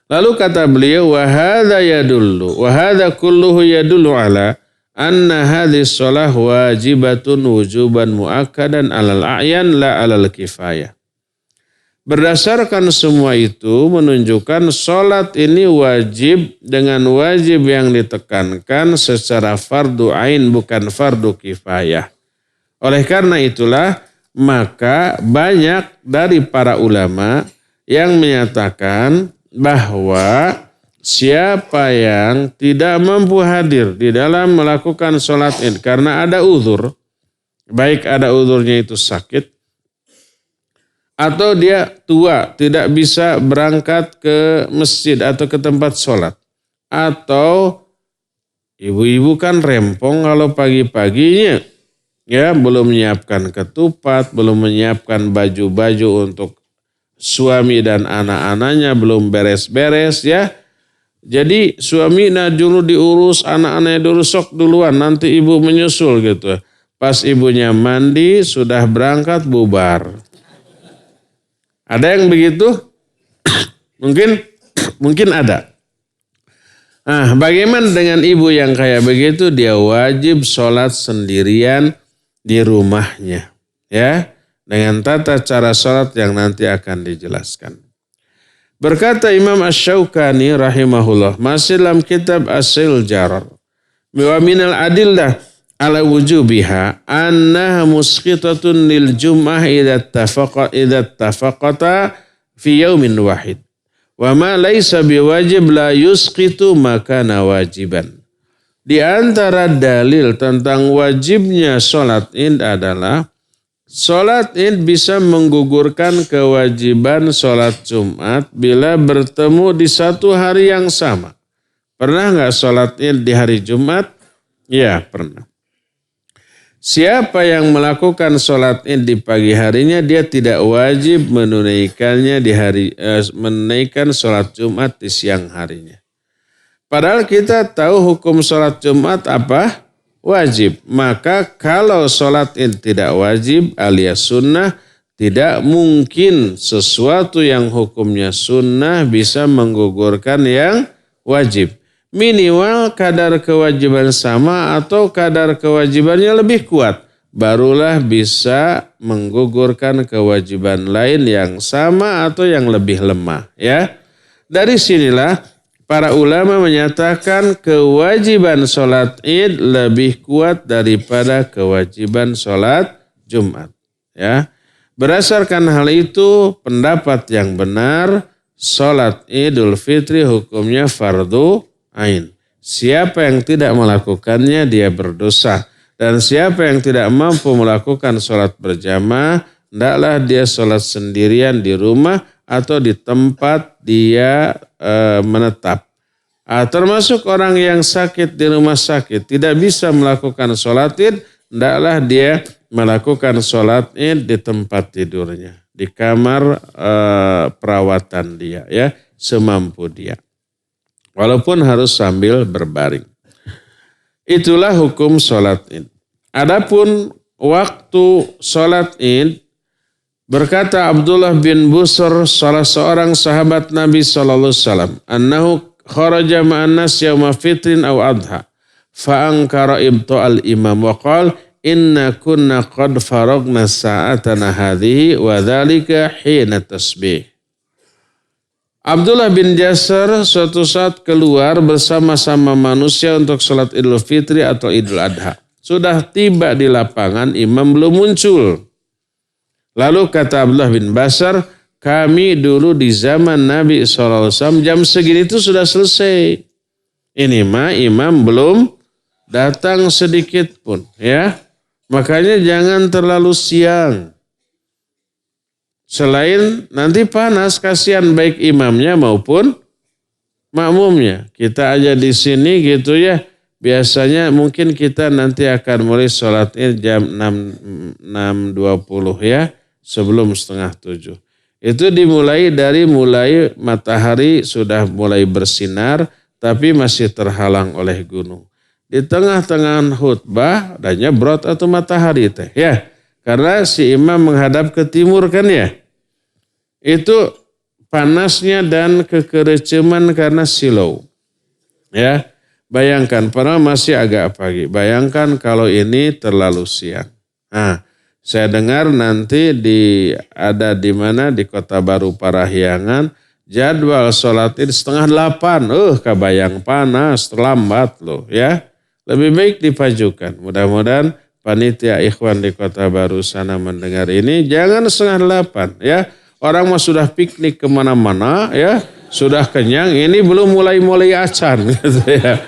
Lalu kata beliau, wa hadza kulluhu yadullu ala anna hadhis shalah wajibatun wujuban muakkadan alal a'yan la alal kifayah. Berdasarkan semua itu menunjukkan sholat ini wajib dengan wajib yang ditekankan secara fardu ain bukan fardu kifayah. Oleh karena itulah maka banyak dari para ulama yang menyatakan bahwa siapa yang tidak mampu hadir di dalam melakukan sholat id karena ada uzur, baik ada uzurnya itu sakit, atau dia tua tidak bisa berangkat ke masjid atau ke tempat sholat, atau ibu-ibu kan rempong kalau pagi-paginya ya belum menyiapkan ketupat, belum menyiapkan baju-baju untuk suami dan anak-anaknya, belum beres-beres ya. Jadi suami dulu diurus, anak-anaknya dulu sok duluan, nanti ibu menyusul gitu. Pas ibunya mandi, sudah berangkat bubar. Ada yang begitu? Mungkin ada. Nah, bagaimana dengan ibu yang kayak begitu? Dia wajib sholat sendirian di rumahnya. Ya, dengan tata cara sholat yang nanti akan dijelaskan. Berkata Imam Asy-Syaukani rahimahullah masih dalam kitab As-Sailul Jarar. Wa minal adillah ala wujubiha annaha musqitatun lil jum'ah idza tafaqata fi yaumin wahid. Wa ma laisa biwajib la yusqitu makana wajiban. Di antara dalil tentang wajibnya sholat id adalah sholat id bisa menggugurkan kewajiban sholat Jumat bila bertemu di satu hari yang sama. Pernah nggak sholat id di hari Jumat? Ya, pernah. Siapa yang melakukan sholat id di pagi harinya, dia tidak wajib menunaikannya menunaikan sholat Jumat di siang harinya. Padahal kita tahu hukum sholat Jumat apa? Wajib. Maka kalau sholat id tidak wajib alias sunnah, tidak mungkin sesuatu yang hukumnya sunnah bisa menggugurkan yang wajib. Minimal kadar kewajiban sama atau kadar kewajibannya lebih kuat. Barulah bisa menggugurkan kewajiban lain yang sama atau yang lebih lemah. Ya. Dari sinilah para ulama menyatakan kewajiban sholat id lebih kuat daripada kewajiban sholat Jumat. Ya. Berdasarkan hal itu, pendapat yang benar, sholat Idul Fitri hukumnya fardu ain. Siapa yang tidak melakukannya dia berdosa. Dan siapa yang tidak mampu melakukan sholat berjamaah, hendaklah dia sholat sendirian di rumah atau di tempat dia menetap. Termasuk orang yang sakit di rumah sakit, tidak bisa melakukan sholat id, hendaklah dia melakukan sholat id di tempat tidurnya, di kamar perawatan dia, ya, semampu dia. Walaupun harus sambil berbaring. Itulah hukum sholat id. Adapun waktu sholat id, berkata Abdullah bin Busr, salah seorang sahabat Nabi SAW, annahu kharaja ma'an nas yawma fitrin aw adha, fa'ankara ibta'al imam wa qala inna kunna qad faragna sa'atana hadhihi wa dhalika hina tasbih. Abdullah bin Jasar suatu saat keluar bersama-sama manusia untuk sholat Idul Fitri atau Idul Adha. Sudah tiba di lapangan, imam belum muncul. Lalu kata Abdullah bin Basar, kami dulu di zaman Nabi SAW jam segini itu sudah selesai. Ini mah imam belum datang sedikit pun. Ya, makanya jangan terlalu siang. Selain nanti panas, kasihan baik imamnya maupun makmumnya. Kita aja di sini gitu ya. Biasanya mungkin kita nanti akan mulai sholat id jam 6.20 ya. Sebelum 6:30. Itu dimulai dari matahari sudah mulai bersinar. Tapi masih terhalang oleh gunung. Di tengah-tengah khutbah dan nyebrot atau matahari teh ya. Karena si imam menghadap ke timur kan ya. Itu panasnya dan kekereceman karena silau. Ya, bayangkan padahal masih agak pagi. Bayangkan kalau ini terlalu siang. Nah, saya dengar nanti ada di mana di Kota Baru Parahyangan jadwal sholat id 7:30. Kebayang panas, terlambat loh ya. Lebih baik dipajukan. Mudah-mudahan panitia ikhwan di Kota Baru sana mendengar ini, jangan 7:30 ya. Orang mah sudah piknik kemana-mana ya, sudah kenyang, ini belum mulai acan gitu ya.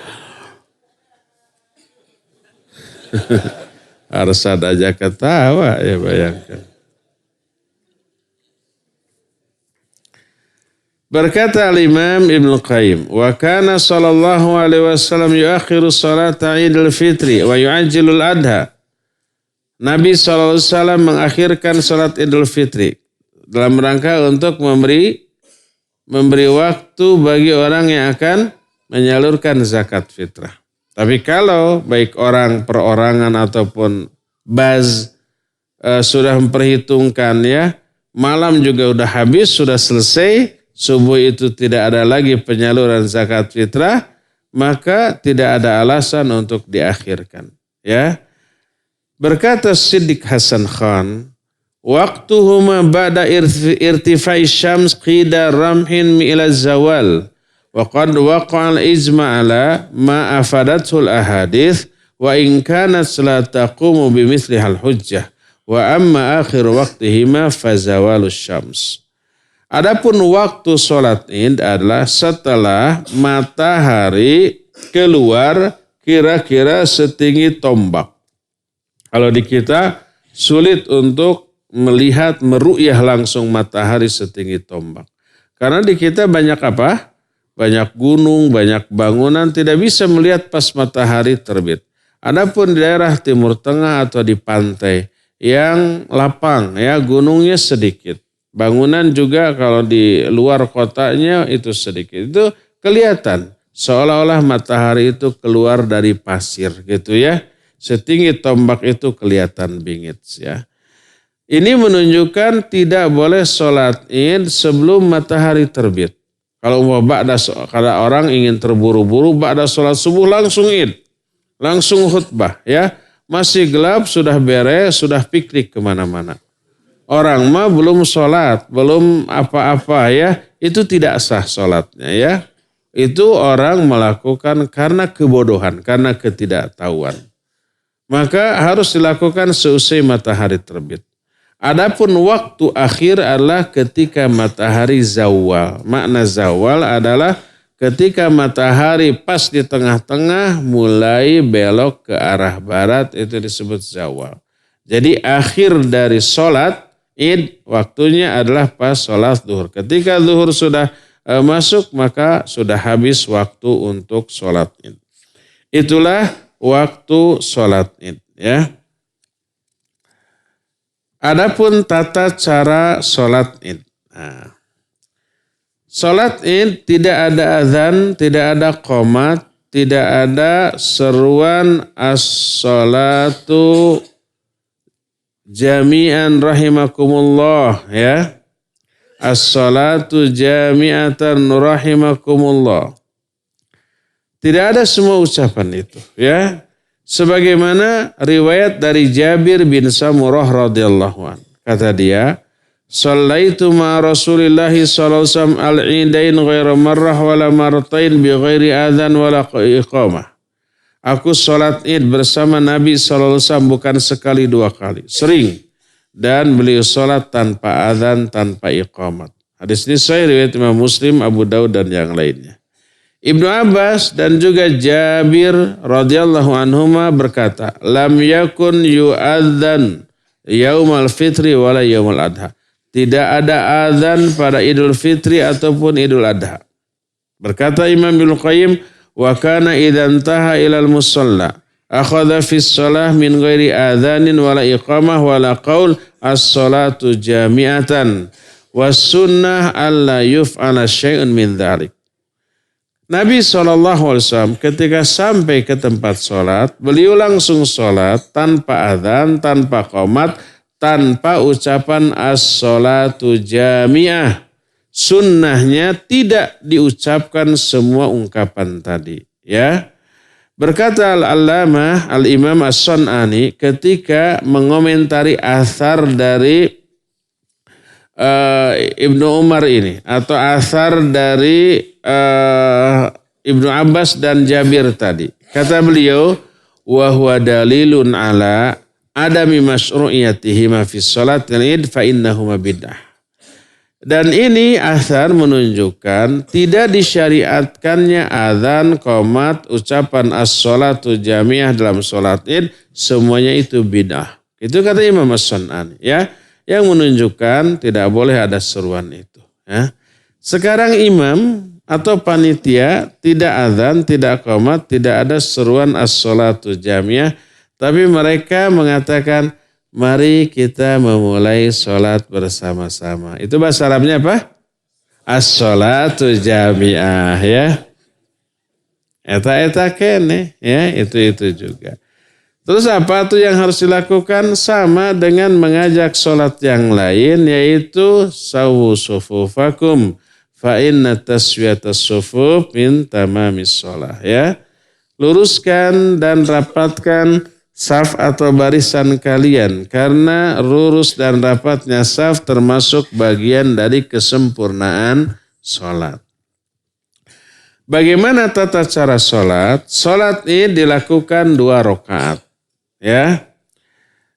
Harus ada aja ketawa ya, bayangkan. Berkata al-Imam Ibnu Qayyim, wa kana sallallahu alaihi wasallam yuakhiru salata Idul Fitri wa yu'ajjilul adha. Nabi SAW mengakhirkan salat Idul Fitri dalam rangka untuk memberi waktu bagi orang yang akan menyalurkan zakat fitrah. Tapi kalau baik orang perorangan ataupun sudah memperhitungkan ya, malam juga udah habis, sudah selesai, subuh itu tidak ada lagi penyaluran zakat fitrah, maka tidak ada alasan untuk diakhirkan. Ya. Berkata Siddiq Hasan Khan, waktuhuma ba'da irtifai syams qida ramhin ila zawal wa qad waqa'al ijma' ala ma afadathul ahadith wa in kanat la taqumu bimithli hal hujjah wa amma akhir waqtihima fazawalus syams. Adapun waktu sholat Id adalah setelah matahari keluar kira-kira setinggi tombak. Kalau di kita sulit untuk melihat meru'yah langsung matahari setinggi tombak. Karena di kita banyak apa? Banyak gunung, banyak bangunan, tidak bisa melihat pas matahari terbit. Adapun di daerah Timur Tengah atau di pantai yang lapang, ya gunungnya sedikit. Bangunan juga kalau di luar kotanya itu sedikit. Itu kelihatan seolah-olah matahari itu keluar dari pasir gitu ya. Setinggi tombak itu kelihatan bingit ya. Ini menunjukkan tidak boleh sholat Id sebelum matahari terbit. Kalau orang ingin terburu-buru ba'da sholat subuh langsung Id. Langsung khutbah ya. Masih gelap sudah beres, sudah piknik kemana-mana. Orang mah belum sholat, belum apa-apa ya. Itu tidak sah sholatnya ya. Itu orang melakukan karena kebodohan, karena ketidaktahuan. Maka harus dilakukan seusai matahari terbit. Adapun waktu akhir adalah ketika matahari zawal. Makna zawal adalah ketika matahari pas di tengah-tengah mulai belok ke arah barat, itu disebut zawal. Jadi akhir dari sholat Id waktunya adalah pas sholat zuhur. Ketika zuhur sudah masuk maka sudah habis waktu untuk sholat Id. Itulah waktu sholat Id ya. Adapun tata cara sholat Id. Nah, sholat Id tidak ada azan, tidak ada qomat, tidak ada seruan as-sholatu jami'an rahimakumullah ya. As-sholatu jami'atan rahimakumullah. Tidak ada semua ucapan itu ya. Sebagaimana riwayat dari Jabir bin Samurah radhiyallahu anhu. Kata dia, "Shallaitu ma Rasulillah sallallahu alaihi wasallam al-idain ghaira marrah wala marratain bi ghairi adzan wala iqamah." Aku salat Id bersama Nabi sallallahu alaihi wasallam bukan sekali dua kali, sering. Dan beliau salat tanpa adzan, tanpa iqamat. Hadis ini sahih riwayat Imam Muslim, Abu Daud dan yang lainnya. Ibnu Abbas dan juga Jabir radhiyallahu anhuma berkata, "Lam yakun yu'adzan yaumal fitri wala yaumul adha." Tidak ada azan pada Idul Fitri ataupun Idul Adha. Berkata Imam Ibnu Qayyim, "Wa kana idzan taha ilal musalla akhadha fi shalah min ghairi adzanin wala iqamah wala qaul as-salatu jami'atan was sunnah alla yuf'ala syai'un min dzalik." Nabi SAW ketika sampai ke tempat sholat, beliau langsung sholat tanpa adzan, tanpa qomat, tanpa ucapan as-sholatu jami'ah. Sunnahnya tidak diucapkan semua ungkapan tadi. Ya. Berkata Al-Allamah Al-Imam As-Sun'ani ketika mengomentari athar dari Ibnu Umar ini atau asar dari Ibnu Abbas dan Jabir tadi. Kata beliau, wa huwa dalilun ala adami masyru'iyatihi ma fi sholatil Id fa innahuma bid'ah. Dan ini asar menunjukkan tidak disyariatkannya azan, qomat, ucapan as-sholatu jami'ah dalam sholat Id, semuanya itu bid'ah. Itu kata Imam As-Sun'ani ya. Yang menunjukkan tidak boleh ada seruan itu. Ya. Sekarang imam atau panitia tidak azan, tidak qomat, tidak ada seruan as-sholatu jami'ah. Tapi mereka mengatakan, mari kita memulai sholat bersama-sama. Itu bahasa Arabnya apa? As-sholatu jami'ah ya. Eta kene ya, itu juga. Terus apa tuh yang harus dilakukan? Sama dengan mengajak sholat yang lain, yaitu sawu sufufakum fa inna taswiyatas sufuf min tamamis sholah ya. Luruskan dan rapatkan saf atau barisan kalian, karena lurus dan rapatnya saf termasuk bagian dari kesempurnaan sholat. Bagaimana tata cara sholat? Sholat ini dilakukan 2 rakaat. Ya.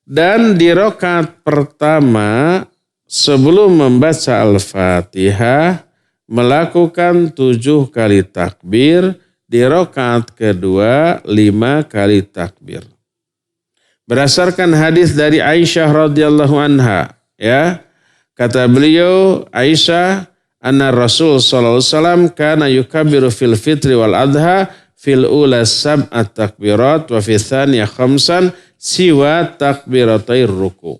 Dan di rakaat pertama sebelum membaca Al-Fatihah melakukan 7 kali takbir. Di rakaat kedua 5 kali takbir. Berdasarkan hadis dari Aisyah radhiyallahu anha, ya. Kata beliau, Aisyah, anna Rasul sallallahu alaihi wasallam kana yukabbiru fil fitri wal adha fil ula sab'at takbirat wa fi tsaniyah khamsan siwa takbiratai ruku.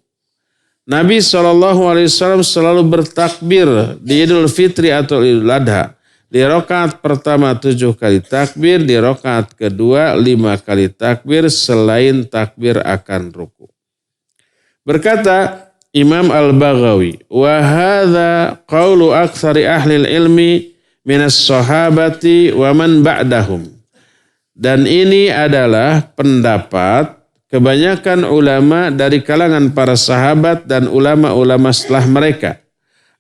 Nabi SAW selalu bertakbir di Idul Fitri atau Idul Adha. Di rakaat pertama 7 kali takbir, di rakaat kedua 5 kali takbir selain takbir akan ruku. Berkata Imam Al-Baghawi, wa hadza qaulu aktsari ahli ilmi minas sahabati wa man ba'dahum. Dan ini adalah pendapat kebanyakan ulama dari kalangan para sahabat dan ulama-ulama setelah mereka.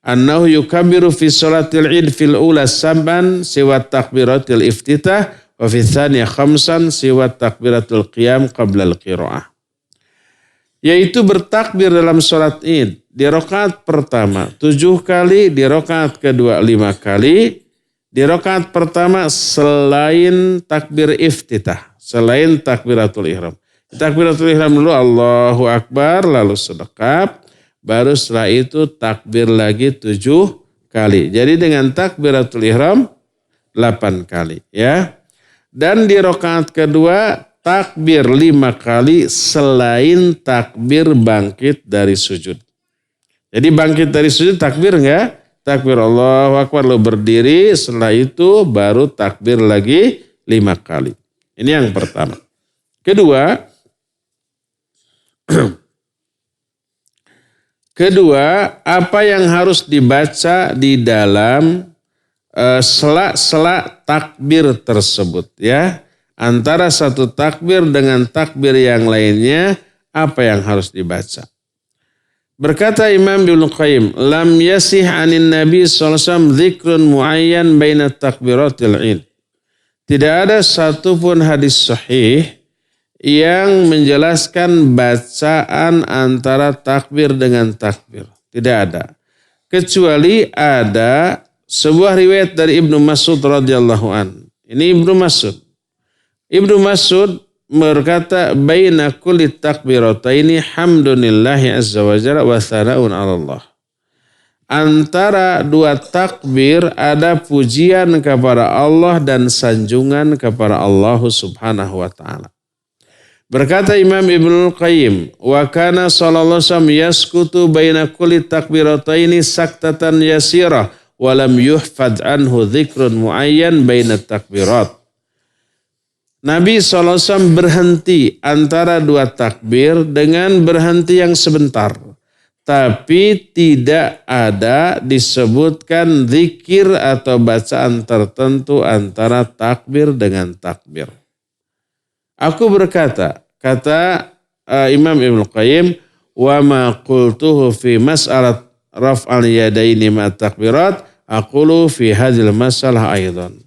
Annahu yukabbiru fi salatil id fil ula sab'an siwa takbiratil iftitah wa fi tsaniyah khamsan siwa takbiratul qiyam qabla al-qiraah. Yaitu bertakbir dalam salat id di rakaat pertama 7 kali, di rakaat kedua 5 kali, di rakaat pertama selain takbir iftitah, selain takbiratul ihram. Takbiratul ihram dulu Allahu Akbar, lalu sedekap, baru setelah itu takbir lagi 7 kali. Jadi dengan takbiratul ihram 8 kali, ya. Dan di rakaat kedua takbir 5 kali selain takbir bangkit dari sujud. Jadi bangkit dari sujud takbir enggak? Takbir Allahu Akbar lalu berdiri, setelah itu baru takbir lagi 5 kali. Ini yang pertama. Kedua, apa yang harus dibaca di dalam sela-sela takbir tersebut, ya. Antara satu takbir dengan takbir yang lainnya, apa yang harus dibaca? Berkata Imam Ibnu Qayyim, lam yasih anin Nabi sallallahu alaihi wasallam dzikrun muayyan baina takbiratil id. Tidak ada satupun hadis sahih yang menjelaskan bacaan antara takbir dengan takbir. Tidak ada. Kecuali ada sebuah riwayat dari Ibnu Mas'ud radhiyallahu an. Ini Ibnu Mas'ud. Ibnu Mas'ud berkata, baina kulli takbirataini hamdunillahi azza wa jalla wa thana'un 'ala Allah. Antara 2 takbir ada pujian kepada Allah dan sanjungan kepada Allah Subhanahu wa taala. Berkata Imam Ibnu Qayyim, wa kana sallallahu alaihi wasallam yaskutu baina kulli takbirataini saktatan yasirah wa lam yuhfad anhu dzikrun muayyan baina takbirat. Nabi SAW berhenti antara 2 takbir dengan berhenti yang sebentar. Tapi tidak ada disebutkan zikir atau bacaan tertentu antara takbir dengan takbir. Aku berkata, kata Imam Ibnu Qayyim, wa ma qultuhu fi mas'alat raf'al yadaini ma takbirat, aqulu fi hadhil masalah aidan.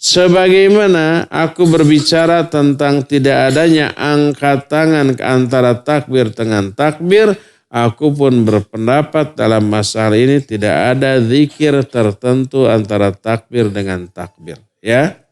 Sebagaimana aku berbicara tentang tidak adanya angkat tangan antara takbir dengan takbir, aku pun berpendapat dalam masalah ini tidak ada zikir tertentu antara takbir dengan takbir. Ya.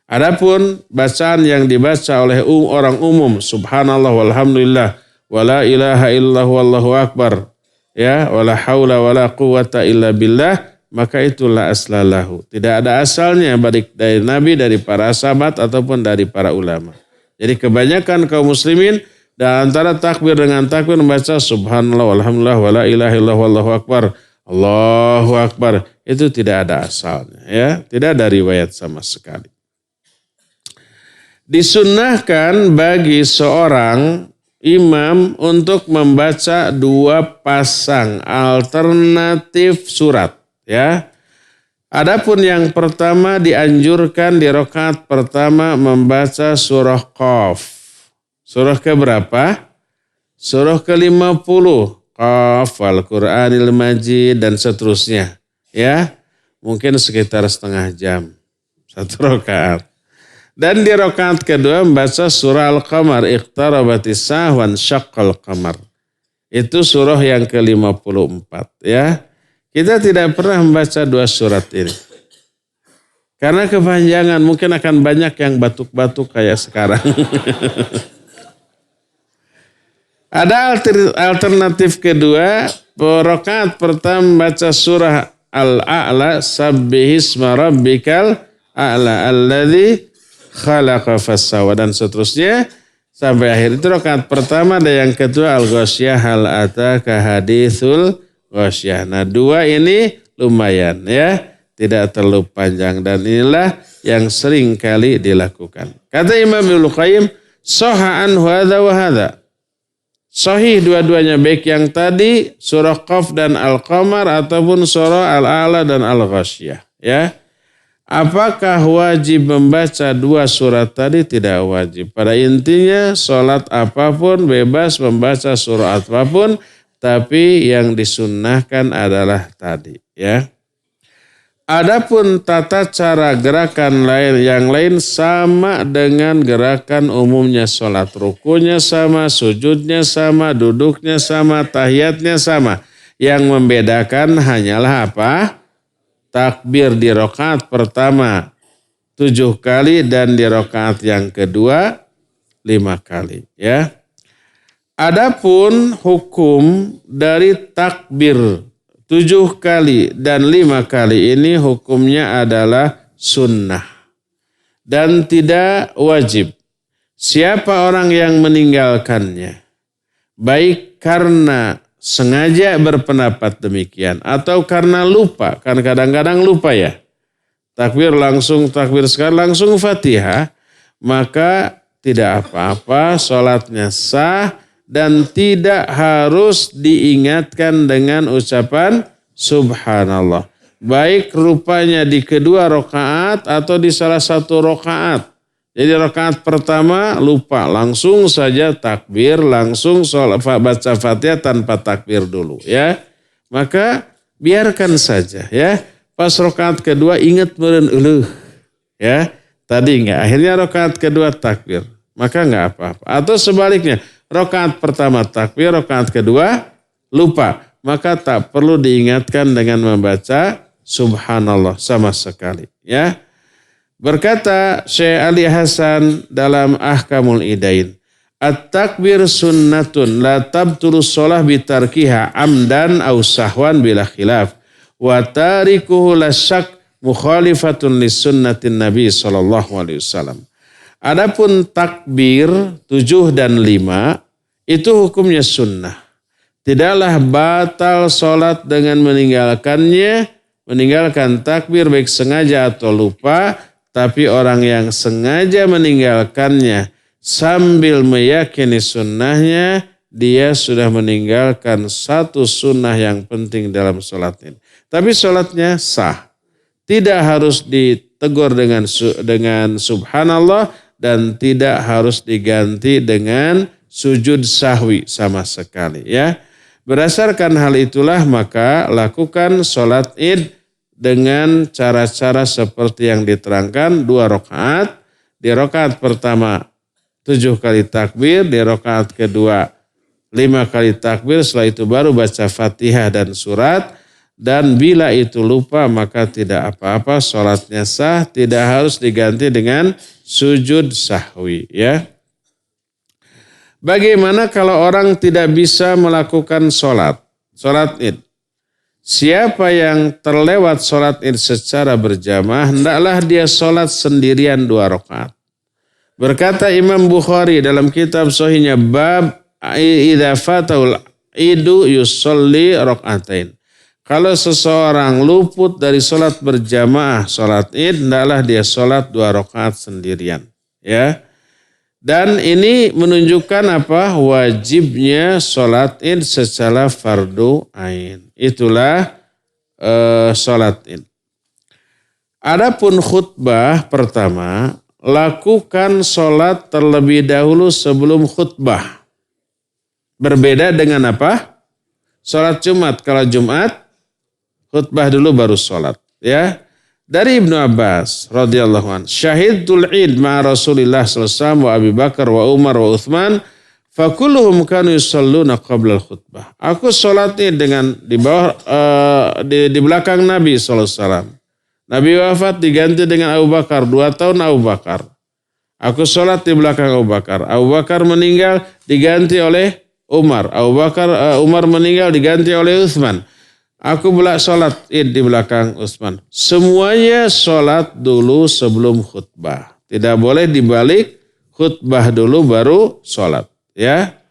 Adapun bacaan yang dibaca oleh orang umum, subhanallah walhamdulillah, wala ilaha illallah wallahu akbar, ya, wala haula wala quwata illa billah, maka itulah aslalahu. Tidak ada asalnya baik dari Nabi, dari para sahabat ataupun dari para ulama. Jadi kebanyakan kaum muslimin dan antara takbir dengan takbir membaca subhanallah walhamdulillah wala ilaha illallah wallahu akbar, Allahu akbar, itu tidak ada asalnya, ya, tidak ada riwayat sama sekali. Disunnahkan bagi seorang imam untuk membaca 2 pasang alternatif surat, ya. Adapun yang pertama dianjurkan di rakaat pertama membaca surah Qaf. Surah keberapa? Surah ke-50. Qaf, Al-Quranil Majid dan seterusnya, ya. Mungkin sekitar setengah jam. 1 rakaat. Dan di rakaat kedua membaca surah Al-Qamar, iqtarabatis saah wan syaqqal qamar. Itu surah yang ke-54 ya. Kita tidak pernah membaca 2 surat ini. Karena kepanjangan, mungkin akan banyak yang batuk-batuk kayak sekarang. Ada alternatif kedua, rakaat pertama baca surah Al-A'la, sabbihisma rabbikal a'la alladzi khalaqa fassawa, dan seterusnya sampai akhir. Itu rakaat pertama. Dan yang kedua Al-Ghasyiyah, hal ataka haditsul ghasyiyah. Nah 2 ini lumayan ya, tidak terlalu panjang, dan inilah yang sering kali dilakukan. Kata Imam Ibnu Qayyim, sahha anhu hadza wa hadza. Sahih dua-duanya, baik yang tadi surah Qaf dan Al-Qamar ataupun surah Al-A'la dan Al-Ghasyiyah ya. Apakah wajib membaca 2 surat tadi? Tidak wajib. Pada intinya salat apapun bebas membaca surah apapun, tapi yang disunnahkan adalah tadi ya. Adapun tata cara gerakan lain yang lain sama dengan gerakan umumnya salat. Rukunya sama, sujudnya sama, duduknya sama, tahiyatnya sama. Yang membedakan hanyalah apa? Takbir di rakaat pertama 7 kali dan di rakaat yang kedua 5 kali ya. Adapun hukum dari takbir 7 kali dan 5 kali ini hukumnya adalah sunnah dan tidak wajib. Siapa orang yang meninggalkannya, baik karena sengaja berpendapat demikian atau karena lupa, kan kadang-kadang lupa ya. Takbir sekali langsung Fatihah, maka tidak apa-apa, sholatnya sah dan tidak harus diingatkan dengan ucapan subhanallah. Baik rupanya di kedua rakaat atau di salah satu rakaat. Jadi rakaat pertama lupa, langsung saja takbir, langsung baca Fatihah tanpa takbir dulu ya. Maka biarkan saja ya. Pas rakaat kedua ingat meureun ya. Tadi enggak, akhirnya rakaat kedua takbir. Maka enggak apa-apa. Atau sebaliknya, rakaat pertama takbir, rakaat kedua lupa. Maka tak perlu diingatkan dengan membaca subhanallah sama sekali ya. Berkata Syekh Ali Hasan dalam Ahkamul Idain, at-takbir sunnatun la tabtulu shalah bitarkiha amdan aw sahwan bila khilaf wa tarikuhu la syak mukhalifatun lis sunnatin Nabi sallallahu alaihi wasallam. Adapun takbir 7 dan 5 itu hukumnya sunnah. Tidaklah batal salat dengan meninggalkan takbir baik sengaja atau lupa. Tapi orang yang sengaja meninggalkannya sambil meyakini sunnahnya, dia sudah meninggalkan satu sunnah yang penting dalam sholat ini. Tapi sholatnya sah. Tidak harus ditegur dengan subhanallah dan tidak harus diganti dengan sujud sahwi sama sekali ya. Berdasarkan hal itulah maka lakukan sholat id dengan cara-cara seperti yang diterangkan 2 rakaat. Di rakaat pertama 7 kali takbir, di rakaat kedua 5 kali takbir, setelah itu baru baca Fatihah dan surat. Dan bila itu lupa maka tidak apa-apa, sholatnya sah, tidak harus diganti dengan sujud sahwi ya. Bagaimana kalau orang tidak bisa melakukan sholat id? Siapa yang terlewat sholat id secara berjamaah, hendaklah dia sholat sendirian 2 rakaat. Berkata Imam Bukhari dalam kitab sahihnya, bab idza fataul idu yusolli rakaatain. Kalau seseorang luput dari sholat berjamaah, sholat id, hendaklah dia sholat 2 rakaat sendirian. Ya. Dan ini menunjukkan apa? Wajibnya sholat id secara fardu ain. Itulah sholat id. Adapun khutbah pertama, lakukan sholat terlebih dahulu sebelum khutbah. Berbeda dengan apa? Sholat Jumat. Kalau Jumat, khutbah dulu baru sholat. Ya. Dari Ibnu Abbas radhiyallahu anhu, syahidul Id ma Rasulillah sallallahu alaihi wasallam wa Abi Bakar wa Umar wa Utsman fakulluhum kanu yusalluna qabla al-khutbah. Aku salat dengan di bawah di belakang Nabi sallallahu alaihi wasallam. Nabi wafat diganti dengan Abu Bakar, 2 tahun Abu Bakar. Aku salat di belakang Abu Bakar. Abu Bakar meninggal diganti oleh Umar. Umar meninggal diganti oleh Utsman. Aku salat Id di belakang Utsman. Semuanya salat dulu sebelum khutbah. Tidak boleh dibalik khutbah dulu baru salat. Ya,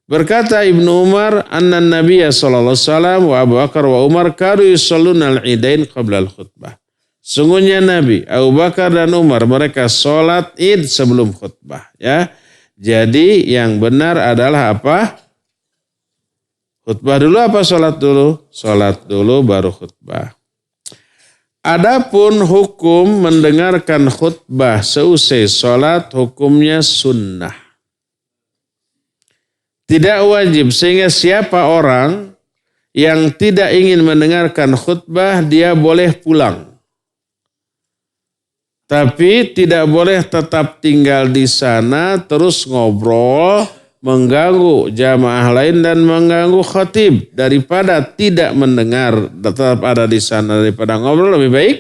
berkata Ibnu Umar, anna Nabiya sallallahu alaihi wasallam wa Abu Bakar wa Umar kanu yusalluna al-idain qabla al-khutbah. Sungguhnya Nabi, Abu Bakar dan Umar mereka salat Id sebelum khutbah. Ya, jadi yang benar adalah apa? Khutbah dulu apa salat dulu? Salat dulu baru khutbah. Adapun hukum mendengarkan khutbah seusai salat hukumnya sunnah. Tidak wajib, sehingga siapa orang yang tidak ingin mendengarkan khutbah dia boleh pulang. Tapi tidak boleh tetap tinggal di sana terus ngobrol, mengganggu jamaah lain dan mengganggu khatib. Daripada tidak mendengar tetap ada di sana daripada ngobrol, lebih baik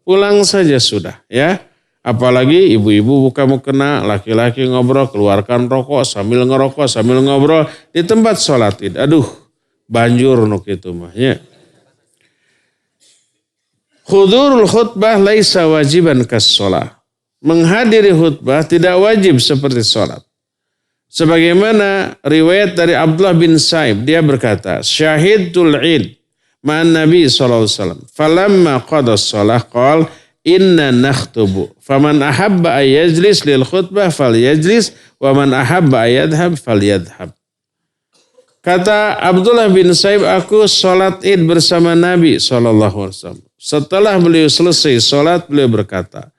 pulang saja sudah, ya. Apalagi ibu-ibu buka mukena, laki-laki ngobrol, keluarkan rokok sambil ngerokok, sambil ngobrol di tempat sholat Id. Aduh, banjur nuk itu mah. Ya. Hudurul khutbah laisa wajiban kas sholat. Menghadiri khutbah tidak wajib seperti sholat. Sebagaimana riwayat dari Abdullah bin Sa'ib, dia berkata, syahidul Id ma'an Nabi SAW. Falamma qada sholah qal, inna nakhtubu faman ahabba ayyajlis lil khutbah falyajlis wa man ahabba ayyadhhab falyadhhab. Kata Abdullah bin Sa'ib, aku salat Id bersama Nabi SAW. Setelah beliau selesai salat, beliau berkata,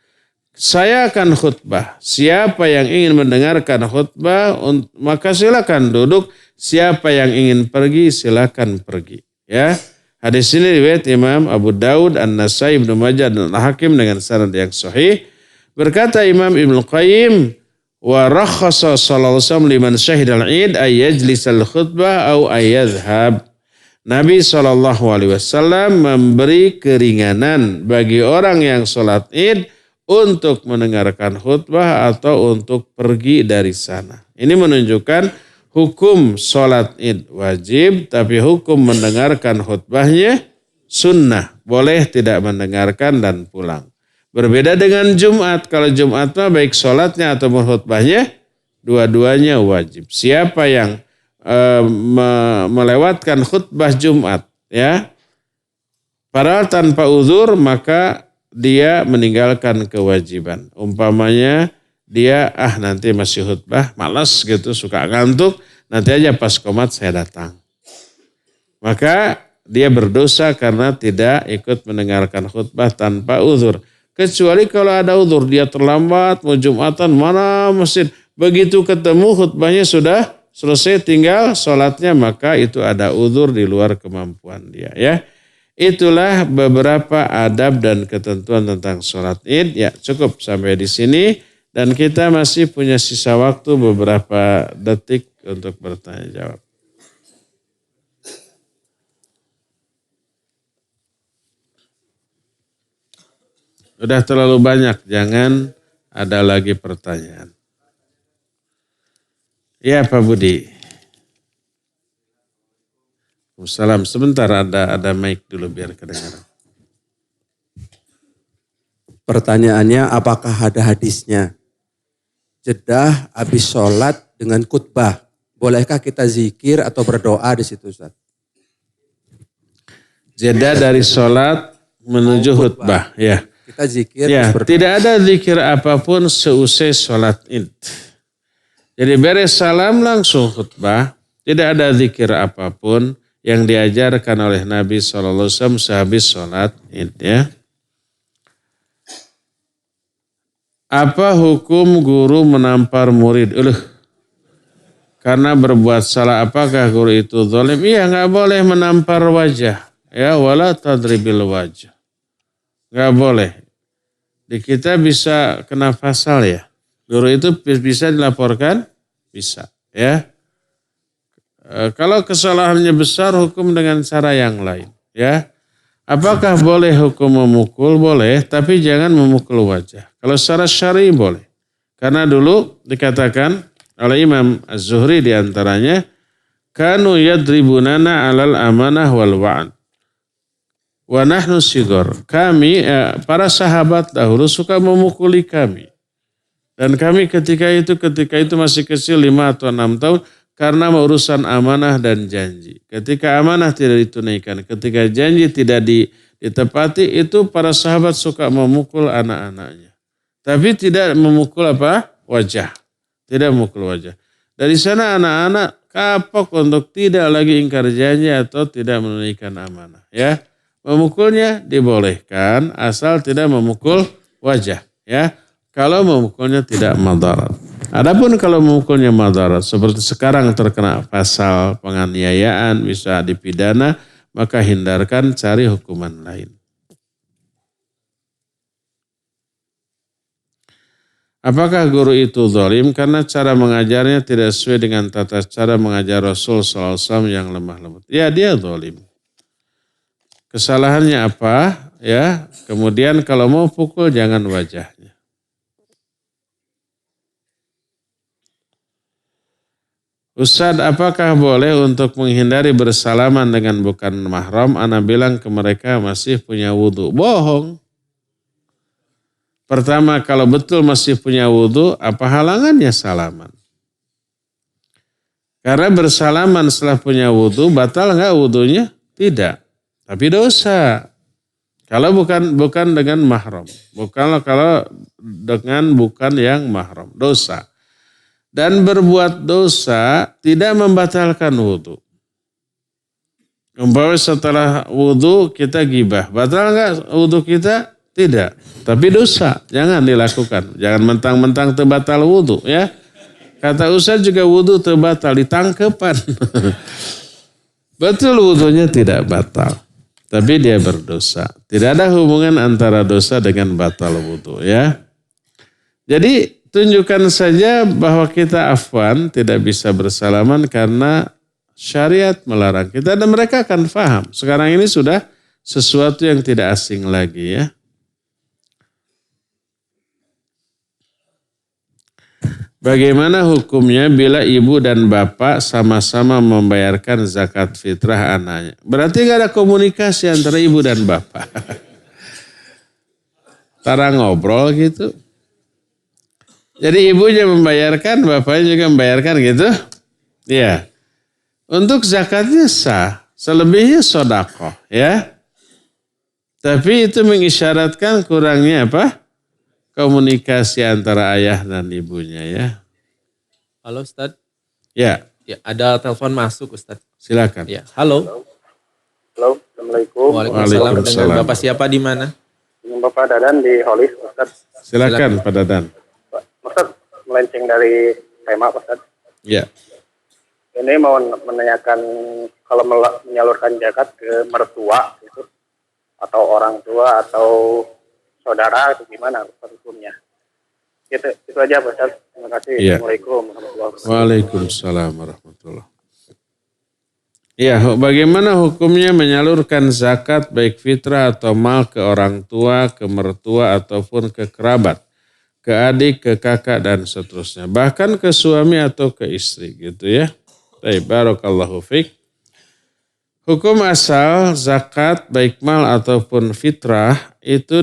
saya akan khutbah. Siapa yang ingin mendengarkan khutbah, maka silakan duduk. Siapa yang ingin pergi, silakan pergi. Ya. Hadis ini riwayat Imam Abu Daud, An-Nasai, Ibnu Majah dan Al-Hakim dengan sanad yang sahih. Berkata Imam Ibnu Qayyim, wa rakhasa sallallahu alaihi wasallam liman syahidal Id ay yajlisal khutbah au ayyadhhab. Nabi sallallahu alaihi wasallam memberi keringanan bagi orang yang salat Id untuk mendengarkan khutbah atau untuk pergi dari sana. Ini menunjukkan hukum sholat Id wajib, tapi hukum mendengarkan khutbahnya sunnah. Boleh tidak mendengarkan dan pulang. Berbeda dengan Jumat. Kalau Jumat mah baik sholatnya atau khutbahnya, dua-duanya wajib. Siapa yang melewatkan khutbah Jumat, ya, padahal tanpa uzur, maka dia meninggalkan kewajiban. Umpamanya dia nanti masih khutbah, malas gitu, suka ngantuk, nanti aja pas qomat saya datang. Maka dia berdosa karena tidak ikut mendengarkan khutbah tanpa uzur. Kecuali kalau ada uzur, dia terlambat, mau Jumatan, mana masjid. Begitu ketemu khutbahnya sudah selesai, tinggal sholatnya, maka itu ada uzur di luar kemampuan dia. Ya, itulah beberapa adab dan ketentuan tentang sholat Id. Ya, cukup sampai di sini. Dan kita masih punya sisa waktu beberapa detik untuk bertanya jawab. Sudah terlalu banyak, jangan ada lagi pertanyaan. Ya Pak Budi. Salam, sebentar ada mic dulu biar kedengaran. Pertanyaannya, apakah ada hadisnya? Jedah habis sholat dengan khutbah. Bolehkah kita zikir atau berdoa di situ, Ustaz? Jedah dari sholat menuju khutbah. Ya. Kita zikir. Ya, tidak ada zikir apapun seusai sholat Id. Jadi beres salam langsung khutbah. Tidak ada zikir apapun yang diajarkan oleh Nabi SAW sehabis sholat Id. Ya. Apa hukum guru menampar murid? Karena berbuat salah, apakah guru itu zalim? Iya, nggak boleh menampar wajah. Ya, wala tadribil wajah. Nggak boleh. Di kita bisa kena pasal ya. Guru itu bisa dilaporkan? Bisa. Ya. Kalau kesalahannya besar, hukum dengan cara yang lain. Ya. Apakah boleh hukum memukul? Boleh, tapi jangan memukul wajah. Kalau secara syar'i boleh. Karena dulu dikatakan oleh Imam Az-Zuhri diantaranya, kanu yadribunana alal amanah wal wa'an. Wa nahnu sigor. Kami, para sahabat dahulu suka memukuli kami. Dan kami ketika itu masih kecil 5 atau 6 tahun karena urusan amanah dan janji. Ketika amanah tidak ditunaikan, ketika janji tidak ditepati, itu para sahabat suka memukul anak-anaknya. Tapi tidak memukul wajah. Tidak memukul wajah. Dari sana anak-anak kapok untuk tidak lagi ingkar janji atau tidak menunaikan amanah. Ya, memukulnya dibolehkan asal tidak memukul wajah. Ya, kalau memukulnya tidak madarat. Adapun kalau memukulnya madarat, seperti sekarang terkena pasal penganiayaan bisa dipidana, maka hindarkan, cari hukuman lain. Apakah guru itu zalim karena cara mengajarnya tidak sesuai dengan tata cara mengajar Rasul SAW yang lemah lembut? Ya, dia zalim. Kesalahannya apa? Ya, kemudian kalau mau pukul jangan wajahnya. Ustadz, apakah boleh untuk menghindari bersalaman dengan bukan mahram? Ana bilang ke mereka masih punya wudhu. Bohong. Pertama, kalau betul masih punya wudhu, apa halangannya salaman? Karena bersalaman setelah punya wudhu, batal nggak wudhunya? Tidak. Tapi dosa. Kalau bukan dengan mahram. Kalau dengan bukan yang mahram. Dosa. Dan berbuat dosa tidak membatalkan wudhu. Umpamanya setelah wudhu kita gibah. Batal nggak wudhu kita? Tidak. Tapi dosa. Jangan dilakukan. Jangan mentang-mentang terbatal wudhu. Ya. Kata Ustaz juga wudhu terbatal. Ditangkepan. Betul wudhunya tidak batal. Tapi dia berdosa. Tidak ada hubungan antara dosa dengan batal wudhu. Ya. Jadi tunjukkan saja bahwa kita afwan, tidak bisa bersalaman karena syariat melarang kita dan mereka akan paham. Sekarang ini sudah sesuatu yang tidak asing lagi ya. Bagaimana hukumnya bila ibu dan bapak sama-sama membayarkan zakat fitrah anaknya? Berarti gak ada komunikasi antara ibu dan bapak. Tara ngobrol gitu. Jadi ibunya membayarkan, bapaknya juga membayarkan gitu. Ya. Untuk zakatnya sah, selebihnya sedekah, ya. Tapi itu mengisyaratkan kurangnya apa? Komunikasi antara ayah dan ibunya, ya. Halo Ustadz. Ya. Ya, ada telepon masuk Ustadz. Silakan. Ya, halo. Halo, Assalamualaikum. Waalaikumsalam. Dengan Bapak siapa di mana? Dengan Bapak Dadan di Holis, Ustadz. Silakan Pak Dadan. Ustadz, melenceng dari tema, Ustadz. Ya. Ini mau menanyakan kalau menyalurkan zakat ke mertua, gitu, atau orang tua, atau saudara, itu gimana hukumnya? Itu aja, Ustadz. Terima kasih. Ya. Assalamualaikum warahmatullahi wabarakatuh. Waalaikumsalam warahmatullahi. Ya, bagaimana hukumnya menyalurkan zakat baik fitrah atau mal ke orang tua, ke mertua ataupun ke kerabat, ke adik, ke kakak dan seterusnya, bahkan ke suami atau ke istri gitu ya. Baik, barakallahu fiik. Hukum asal zakat baik mal ataupun fitrah itu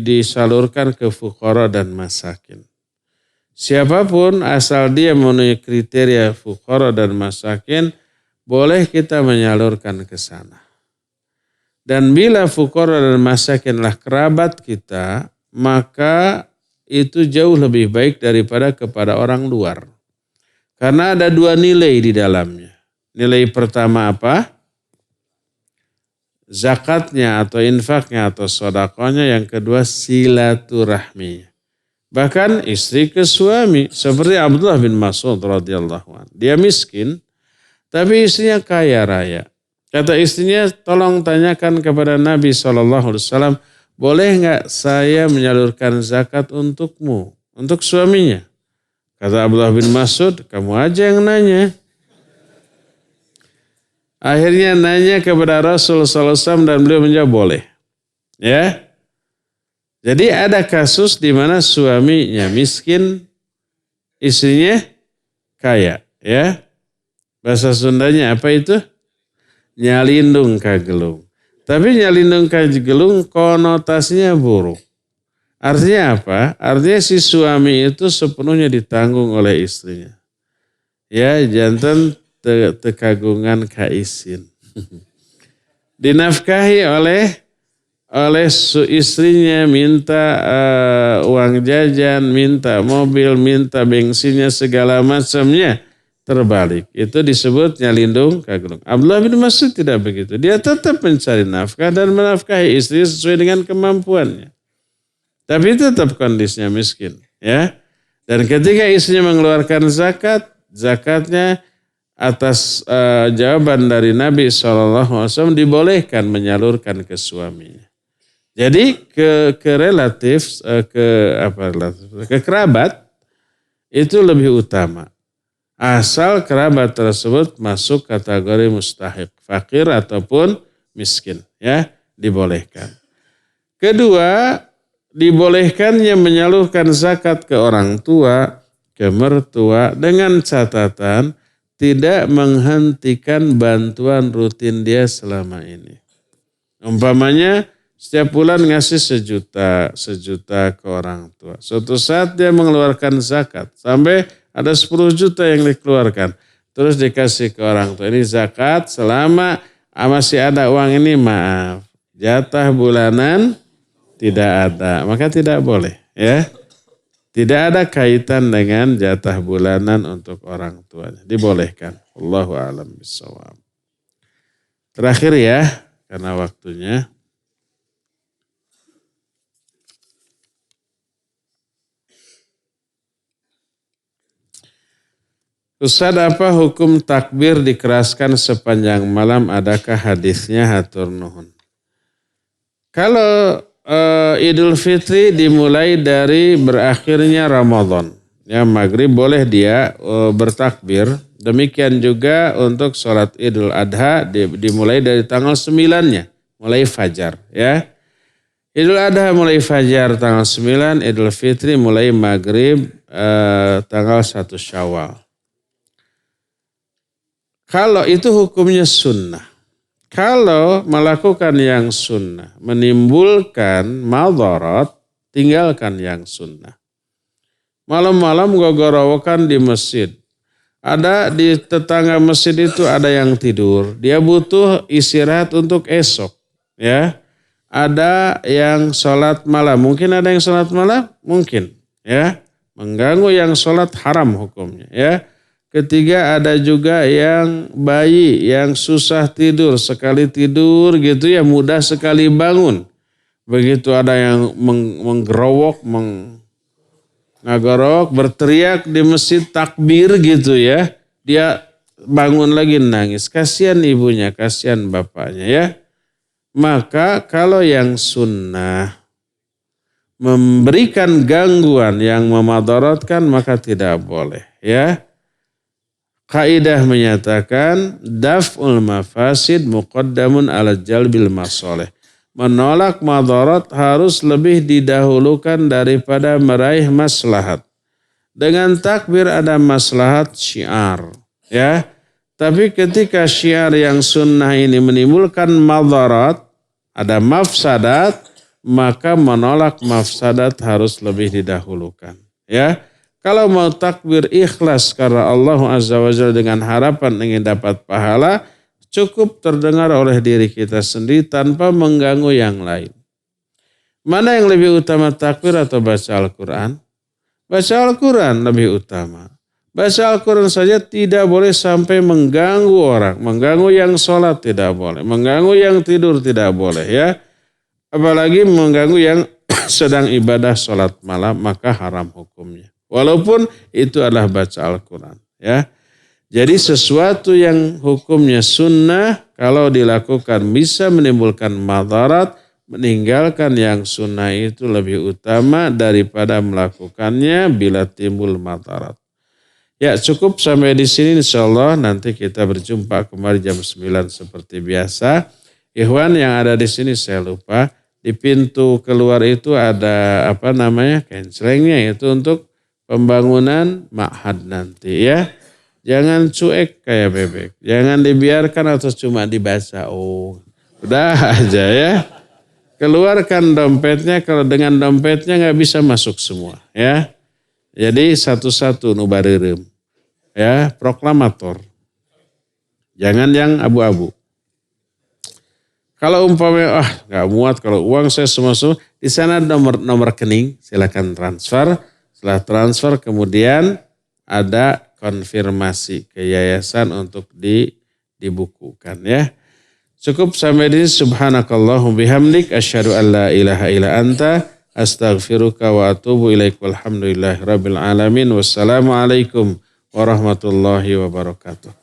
disalurkan ke fuqara dan masakin. Siapapun asal dia memenuhi kriteria fuqara dan masakin, boleh kita menyalurkan ke sana. Dan bila fuqara dan masakinlah kerabat kita, maka itu jauh lebih baik daripada kepada orang luar. Karena ada dua nilai di dalamnya. Nilai pertama apa? Zakatnya atau infaknya atau sedekahnya. Yang kedua silaturahmi. Bahkan istri ke suami. Seperti Abdullah bin Mas'ud radhiyallahu anhu. Dia miskin, tapi istrinya kaya raya. Kata istrinya, tolong tanyakan kepada Nabi SAW, boleh nggak saya menyalurkan zakat untukmu, untuk suaminya? Kata Abdullah bin Mas'ud, kamu aja yang nanya. Akhirnya nanya kepada Rasul SAW dan beliau menjawab boleh. Ya, jadi ada kasus di mana suaminya miskin, istrinya kaya. Ya, bahasa Sundanya apa itu? Nyalindung kagelung. Tapi nyalindung kagelung konotasinya buruk. Artinya apa? Artinya si suami itu sepenuhnya ditanggung oleh istrinya. Ya, jantan tekagungan kaisin. Dinafkahi oleh istrinya, minta uang jajan, minta mobil, minta bensinnya, segala macamnya. Terbalik. Itu disebut nyalindung kagelung. Abdullah bin Mas'ud tidak begitu. Dia tetap mencari nafkah dan menafkahi istri sesuai dengan kemampuannya. Tapi tetap kondisinya miskin. Ya. Dan ketika istrinya mengeluarkan zakat, zakatnya atas jawaban dari Nabi SAW dibolehkan menyalurkan ke suaminya. Jadi ke kerabat itu lebih utama. Asal kerabat tersebut masuk kategori mustahik, fakir ataupun miskin, ya, dibolehkan. Kedua, dibolehkannya menyalurkan zakat ke orang tua, ke mertua dengan catatan tidak menghentikan bantuan rutin dia selama ini. Umpamanya setiap bulan ngasih sejuta ke orang tua. Suatu saat dia mengeluarkan zakat sampai ada 10 juta yang dikeluarkan. Terus dikasih ke orang tua. Ini zakat selama masih ada uang ini, maaf. Jatah bulanan tidak ada. Maka tidak boleh. Ya. Tidak ada kaitan dengan jatah bulanan untuk orang tuanya. Dibolehkan. Allahu a'lam bishawab. Terakhir ya. Karena waktunya. Ustaz, apa hukum takbir dikeraskan sepanjang malam? Adakah hadisnya? Hatur nuhun. Kalau Idul Fitri dimulai dari berakhirnya Ramadan. Ya, maghrib boleh dia bertakbir. Demikian juga untuk sholat Idul Adha dimulai dari tanggal 9-nya. Mulai fajar. Ya. Idul Adha mulai fajar tanggal 9. Idul Fitri mulai maghrib tanggal 1 Syawal. Kalau itu hukumnya sunnah. Kalau melakukan yang sunnah menimbulkan madarat, tinggalkan yang sunnah. Malam-malam gogorowokan di masjid. Ada di tetangga masjid itu ada yang tidur. Dia butuh istirahat untuk esok. Ya, ada yang sholat malam. Mungkin ada yang sholat malam? Mungkin. Ya, mengganggu yang sholat haram hukumnya. Ya. Ketiga, ada juga yang bayi yang susah tidur, sekali tidur gitu ya mudah sekali bangun. Begitu ada yang menggerowok, ngagorok, berteriak di masjid takbir gitu ya. Dia bangun lagi nangis, kasihan ibunya, kasihan bapaknya ya. Maka kalau yang sunnah memberikan gangguan yang memadaratkan maka tidak boleh ya. Kaidah menyatakan daf'ul mafasid muqaddamun ala jalbil masoleh. Menolak madarat harus lebih didahulukan daripada meraih maslahat. Dengan takbir ada maslahat syiar. Ya. Tapi ketika syiar yang sunnah ini menimbulkan madarat, ada mafsadat, maka menolak mafsadat harus lebih didahulukan. Ya. Kalau mau takbir ikhlas karena Allah Azza wa Jalla dengan harapan ingin dapat pahala, cukup terdengar oleh diri kita sendiri tanpa mengganggu yang lain. Mana yang lebih utama, takbir atau baca Al-Quran? Baca Al-Quran lebih utama. Baca Al-Quran saja tidak boleh sampai mengganggu orang. Mengganggu yang sholat tidak boleh. Mengganggu yang tidur tidak boleh ya. Apalagi mengganggu yang sedang ibadah sholat malam, maka haram hukumnya. Walaupun itu adalah baca Al-Quran. Ya. Jadi sesuatu yang hukumnya sunnah kalau dilakukan bisa menimbulkan madarat, meninggalkan yang sunnah itu lebih utama daripada melakukannya bila timbul madarat. Ya, cukup sampai di sini insyaallah. Nanti kita berjumpa kembali jam 9 seperti biasa. Ikhwan yang ada di sini saya lupa, di pintu keluar itu ada kencelengnya itu untuk pembangunan ma'had nanti ya. Jangan cuek kayak bebek. Jangan dibiarkan atau cuma dibaca. Oh, udah aja ya. Keluarkan dompetnya, kalau dengan dompetnya nggak bisa masuk semua ya. Jadi satu-satu nubarirem. Ya, proklamator. Jangan yang abu-abu. Kalau umpamanya nggak muat kalau uang saya semua di sana nomor rekening, silakan transfer. Setelah transfer kemudian ada konfirmasi ke yayasan untuk dibukukan ya. Cukup sampai di subhanakallahum bihamdik asyhadu an la ilaha illa anta astaghfiruka wa atubu ilaik walhamdulillahi rabbil alamin. Wassalamualaikum warahmatullahi wabarakatuh.